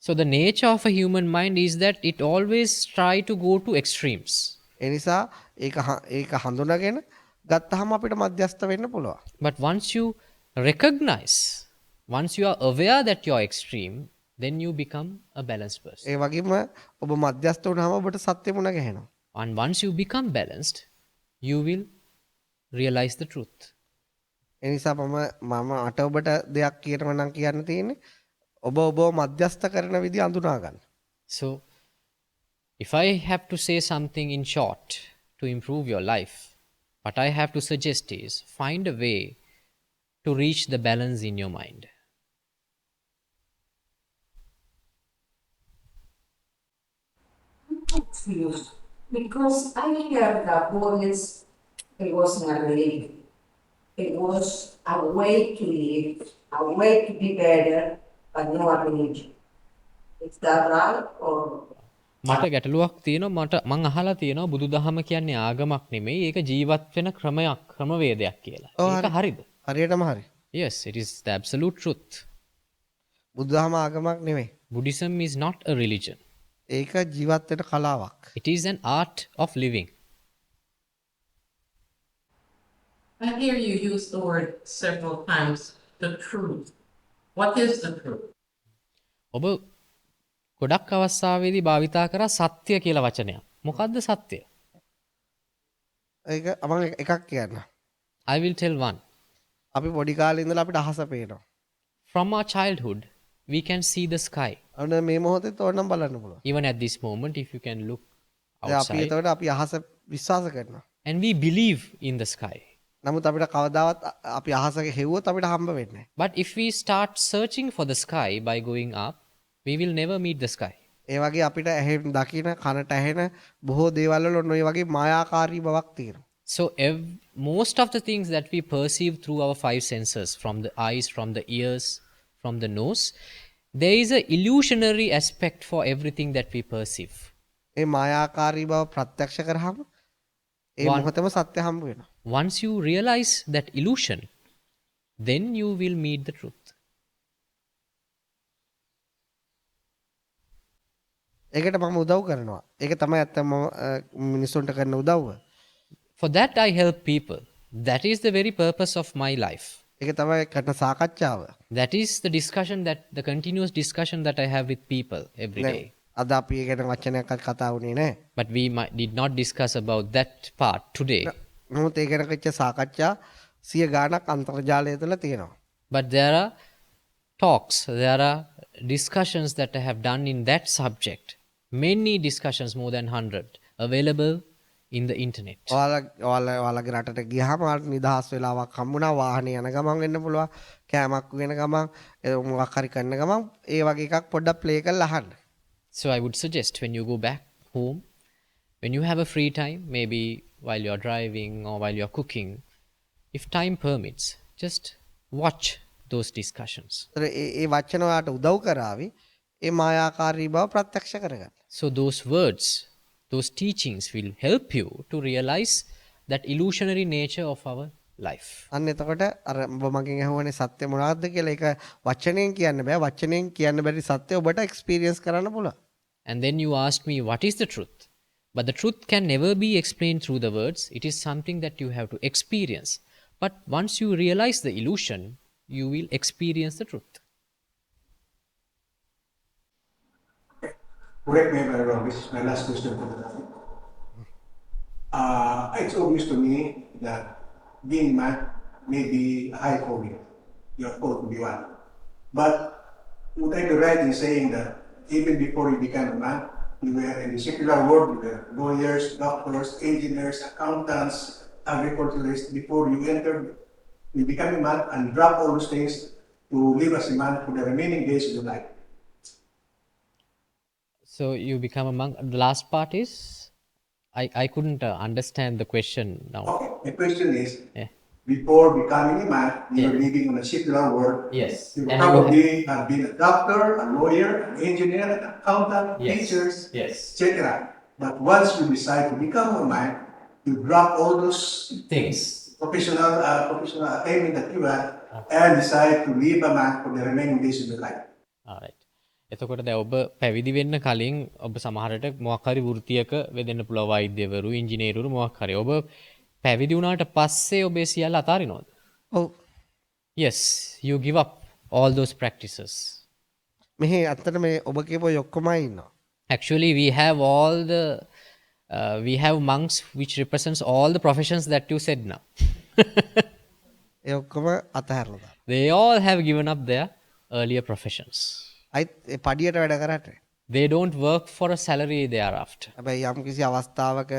So the nature of a human mind is that it always try to go to extremes. ඒ නිසා ඒක හඳුනාගෙන ගත්තාම අපිට මධ්‍යස්ථ වෙන්න පුළුවන්. But once you recognize, once you are aware that you are extreme, then you become a balanced person. ඒ වගේම ඔබ මධ්‍යස්ථ වුණාම ඔබට සත්‍ය මුණ ගැහෙනවා. And once you become balanced, you will realize the truth. ඒ නිසා මම අට ඔබට දෙයක් කියනවා නම් කියන්න තියෙන්නේ ඔබව මධ්‍යස්ථ කරන විදිහ අඳුනා ගන්න. So if I have to say something in short to improve your life, what I have to suggest is find a way to reach the balance in your mind. Confused because I heard that Buddhist, it wasn't a religion. It was a way to live, a way to be better, but not a religion. Is that right or? මට ගැටලුවක් තියෙනවා මං අහලා තියෙනවා බුදුදහම කියන්නේ ආගමක් නෙමෙයි ඒක ජීවත් වෙන ක්‍රමවේදයක් කියලා. ඒක හරිද? හරියටම හරි. Yes, it is the absolute truth. බුදුදහම ආගමක් නෙමෙයි. Buddhism is not a religion. ඒක ජීවත් වෙන කලාවක්. It is an art of living. I hear you use the word several times, the truth. What is the truth? ඔබ ගොඩක් අවස්ථාවේදී භාවිතා කරා සත්‍ය කියලා වචනයක්. මොකද්ද සත්‍ය? ඒක මම එකක් කියන්න. I will tell one. අපි පොඩි කාලේ ඉඳලා අපිට අහස පේනවා. From our childhood, we can see the sky. අන්න මේ මොහොතේ ඕනනම් බලන්න පුළුවන්. Even at this moment, if you can look අපි outside, එතකොට අපි අහස විශ්වාස කරනවා. and we believe in the sky. නමුත් අපිට කවදාවත් අපි අහසක හෙව්වොත් අපිට හම්බ වෙන්නේ නැහැ. But if we start searching for the sky by going up, we will never meet the sky. ඒ වගේ අපිට ඇහෙන් දකින කනට ඇහෙන බොහෝ දේවල් වල ඔන්න ඔය වගේ මායාකාරී බවක් තියෙනවා. So most of the things that we perceive through our five senses, from the eyes, from the ears, from the nose, there is an illusionary aspect for everything that we perceive. ඒ මායාකාරී බව ප්‍රත්‍යක්ෂ කරාම ඒ මොහොතේම සත්‍ය හම්බ වෙනවා. Once you realize that illusion, then you will meet the truth. ඒකට මම උදව් කරනවා. ඒක තමයි ඇත්තම මිනිසුන්ට කරන උදව්ව. For that I help people. That is the very purpose of my life. ඒක තමයි කරන සාකච්ඡාව. That is the discussion, that the continuous discussion that I have with people every day. අද අපි ඒ ගැන වචනයක් කතා වුණේ නැහැ. But we did not discuss about that part today. නමුත් ඒ ගැන කච්ච සාකච්ඡා 100 ගාණක් අන්තර්ජාලය තුළ තියෙනවා. But there are talks, there are discussions that I have done in that subject. Many discussions, more than 100, available in the internet. ඔයාලගේ රටට ගියාම ඔයාලට නිදහස් වෙලාවක් හම්බුණා වාහනේ යන ගමන් වෙන්න පුළුවන් කෑමක් වෙන ගමන් මොකක් හරි කරන ගමන් ඒ වගේ එකක් පොඩ්ඩක් ප්ලේ කරලා අහන්න. So I would suggest when you go back home, when you have a free time, maybe while you're driving or while you're cooking, if time permits, just watch those discussions. ඒ වචන ඔයාලට උදව් කරાવી ඒ මායාකාරී බව ප්‍රත්‍යක්ෂ කරගන්න. So those words, those teachings will help you to realize that illusionary nature of our life. අන්න එතකොට අර ඔබ මගෙන් අහුවනේ සත්‍ය මොනවද කියලා ඒක වචනෙන් කියන්න බෑ. වචනෙන් කියන්න බැරි සත්‍ය ඔබට එක්ස්පීරියන්ස් කරන්න පුළුවන්. And then you asked me, what is the truth? But the truth can never be explained through the words. It is something that you have to experience. But once you realize the illusion, you will experience the truth. Correct me if I'm wrong. This is my last question for the day. It's obvious to me that being mad may be a high calling. You're called to be one. But would I be right in saying that even before you became a man, you were in the secular world, you were lawyers, doctors, engineers, accountants, agriculturists, before you became a man and dropped all those things to live as a man for the remaining days of your life? So you become a monk. The last part is, I couldn't understand the question now. Okay, the question is, Yeah. before becoming a man, you were Yeah. living on a secular world. Yes. You And probably have been a doctor, a lawyer, an engineer, an accountant, Yes. teachers, Yes. etc. But once you decide to become a man, you drop all those Things. professional attainment that you had and decide to live a man for the remaining days of your life. Alright. එතකොට දැන් ඔබ පැවිදි වෙන්න කලින් ඔබ සමහරට මොකක් හරි වෘත්තියක වෙදෙන්න පුළුවන් වෛද්‍යවරු, ඉංජිනේරුවරු මොකක් හරි. ඔබ පැවිදි වුණාට පස්සේ ඔබේ සියල්ල අතාරිනවද? ඔව්. Yes, you give up all those practices. මෙහි ඇත්තට මේ ඔබ කියපු ඔය ඔක්කොමයි ඉන්නවා. Actually, we have monks which represents all the professions that you said now. ඒ ඔක්කොම අතහැරලා දාන්න. They all have given up their earlier professions. අයිත් ඒ පඩියට වැඩ කරට. They don't work for a salary thereafter. හැබැයි යම් කිසි අවස්ථාවක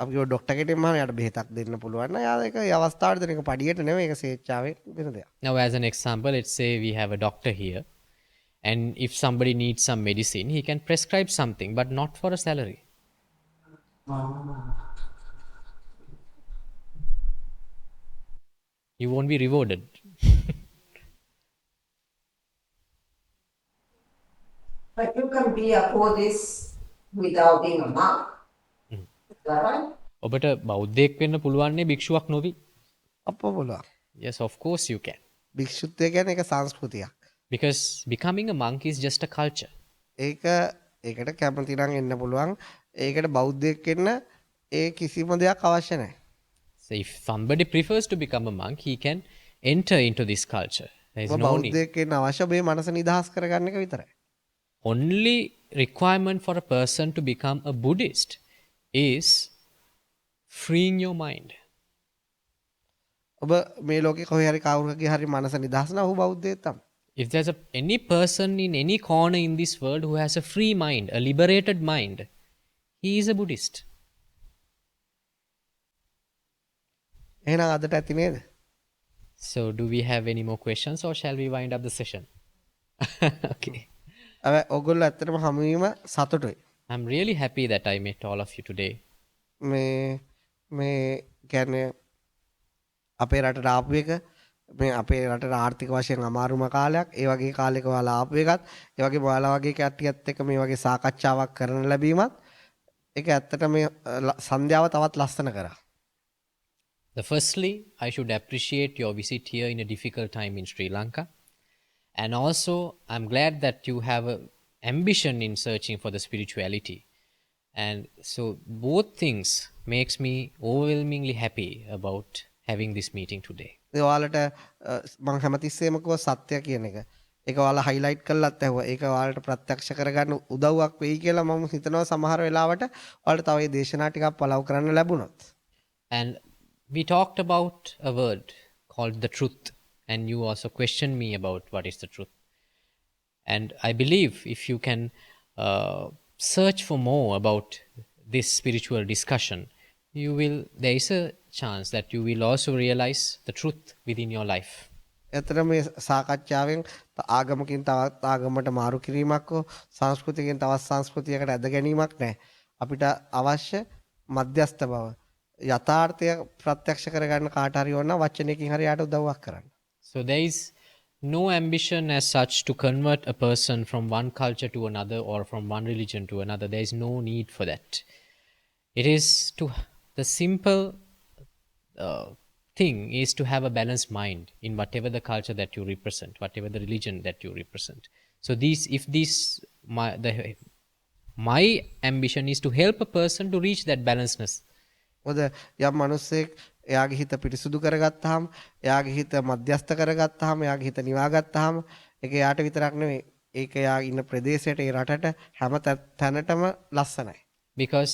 අපි ඩොක්ටර් කෙනෙක් මම යාට බෙහෙතක් දෙන්න පුළුවන් නම් යා ඒක ඒ අවස්ථාවට දෙන එක පඩියට නෙමෙයි ඒක ස්වේච්ඡාවෙන් දෙන දෙයක්. Now, as an example, let's say we have a doctor here, and if somebody needs some medicine, he can prescribe something, but not for a salary. You won't be rewarded. But you can be a Buddhist without being a monk. Is that right? ඔබට බෞද්ධයෙක් වෙන්න පුළුවන්නේ භික්ෂුවක් නොවි. අප්ප පුළුවන්. Yes, of course you can. භික්ෂුත්වය කියන්නේ ඒක සංස්කෘතියක්. Because becoming a monk is just a culture. ඒකට කැමති නම් එන්න පුළුවන්. ඒකට බෞද්ධයෙක් වෙන්න ඒ කිසිම දෙයක් අවශ්‍ය නැහැ. So if somebody prefers to become a monk, he can enter into this culture. There is no need. බෞද්ධයෙක් වෙන්න අවශ්‍ය ඔබේ මනස නිදහස් කරගන්න එක විතරයි. Only requirement for a person to become a Buddhist is freeing your mind. ඔබ මේ ලෝකේ කොහේ හරි කවුරුකගේ හරි මනස නිදහස් නම් ඔහු බෞද්ධයෙක් තමයි. If there's any person in any corner in this world who has a free mind, a liberated mind, he is a Buddhist. එහෙනම් අදට ඇති නේද? So do we have any more questions or shall we wind up the session? Okay. ඔගොල්ලෝ ඇත්තටම හමු වීම සතුටුයි. I'm really happy that I met all of you today. මේ කියන්නේ අපේ රටට ආපු එක මේ අපේ රටට ආර්ථික වශයෙන් අමාරුම කාලයක්. ඒ වගේ කාලයක ඔයාලා ආපු එකත් ඒ වගේ ඔයාලා වගේ කට්ටියත් එක්ක මේ වගේ සාකච්ඡාවක් කරන්න ලැබීමත් ඒක ඇත්තට මේ සන්ධ්‍යාව තවත් ලස්සන කරා. Firstly, I should appreciate your visit here in a difficult time in Sri Lanka. And also, I'm glad that you have an ambition in searching for the spirituality. And so both things makes me overwhelmingly happy about having this meeting today. ඔයාලට මම හැමතිස්සෙම කිව්ව සත්‍ය කියන එක. ඒක ඔයාලා highlight කරලත් ඇහුවා. ඒක ඔයාලට ප්‍රත්‍යක්ෂ කරගන්න උදව්වක් වෙයි කියලා මම හිතනවා සමහර වෙලාවට ඔයාලට තව මේ දේශනා ටිකක් පළව කරන්න ලැබුණොත්. And we talked about a word called the truth. And you also questioned me about what is the truth. And I believe if you can search for more about this spiritual discussion, there is a chance that you will also realize the truth within your life. එතන මේ සාකච්ඡාවෙන් ආගමකින් තවත් ආගමකට මාරු කිරීමක් හෝ සංස්කෘතියකින් තවත් සංස්කෘතියකට ඇද ගැනීමක් නැහැ. අපිට අවශ්‍ය මධ්‍යස්ථ බව. යථාර්ථය ප්‍රත්‍යක්ෂ කරගන්න කාට හරි ඕන නම් වචනයකින් හරි යාට උදව්වක් කරන්න. So there is no ambition as such to convert a person from one culture to another or from one religion to another. There is no need for that. It is the simple thing is to have a balanced mind in whatever the culture that you represent, whatever the religion that you represent. So my ambition is to help a person to reach that balancedness. මොකද යම් මිනිස්සෙක් එයාගේ හිත පිරිසුදු කරගත්තාම එයාගේ හිත මධ්‍යස්ථ කරගත්තාම එයාගේ හිත නිවාගත්තාම ඒක යාට විතරක් නෙවෙයි ඒක එයා ඉන්න ප්‍රදේශයට ඒ රටට හැම තැනටම ලස්සනයි. Because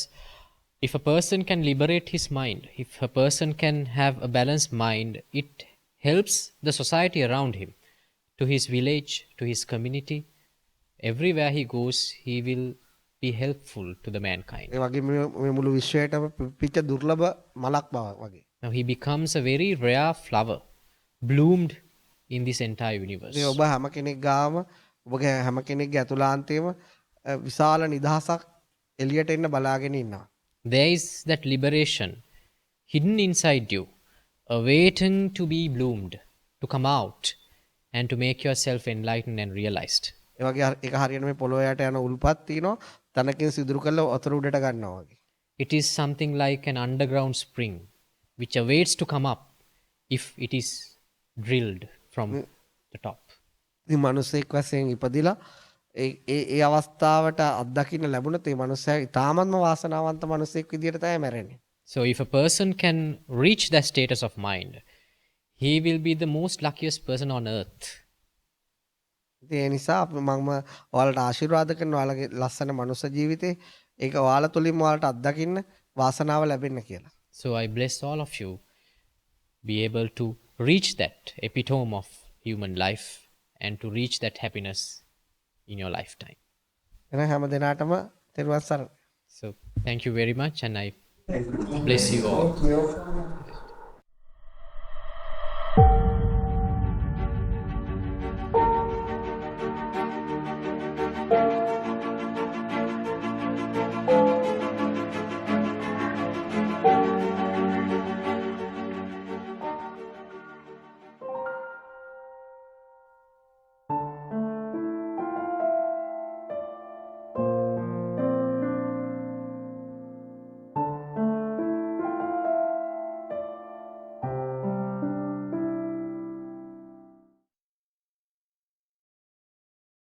if a person can liberate his mind, if a person can have a balanced mind, it helps the society around him to his village, to his community. Everywhere he goes, he will be helpful to the mankind. ඒ වගේ මේ මුළු විශ්වයටම පිච්ච දුර්ලභ මලක් බව වගේ. Now he becomes a very rare flower, bloomed in this entire universe. ඔබ හැම කෙනෙක් ගාම ඔබගේ හැම කෙනෙක්ගේ ඇතුළාන්තයේම විශාල නිදහසක් එළියට එන්න බලාගෙන ඉන්නවා. There is that liberation hidden inside you, awaiting to be bloomed, to come out and to make yourself enlightened and realized. ඒ වගේ ඒක හරියට මේ පොළොව යට යන උල්පත් තියෙනවා තනකින් සිදුරු කරලා වතුර උඩට ගන්නවා වගේ. It is something like an underground spring which awaits to come up if it is drilled from the top. ඉතින් මිනිසෙක් වශයෙන් ඉපදිලා ඒ අවස්ථාවට අත්දකින්න ලැබුණොත් ඒ මිනිසයා ඉතාමත්ම වාසනාවන්ත මිනිසෙක් විදියට තමයි මැරෙන්නේ. So if a person can reach that status of mind, he will be the most luckiest person on earth. ඉතින් ඒ නිසා මම ඔයාලට ආශිර්වාද කරනවා ඔයාලගේ ලස්සන මනුස්ස ජීවිතේ ඒක ඔයාලා තුලින්ම ඔයාලට අත්දකින්න වාසනාව ලැබෙන්න කියලා. So I bless all of you be able to reach that epitome of human life and to reach that happiness in your lifetime. එහෙනම් හැම දිනාටම තෙරුවන් සරණයි. So thank you very much and I bless you all. Thank you.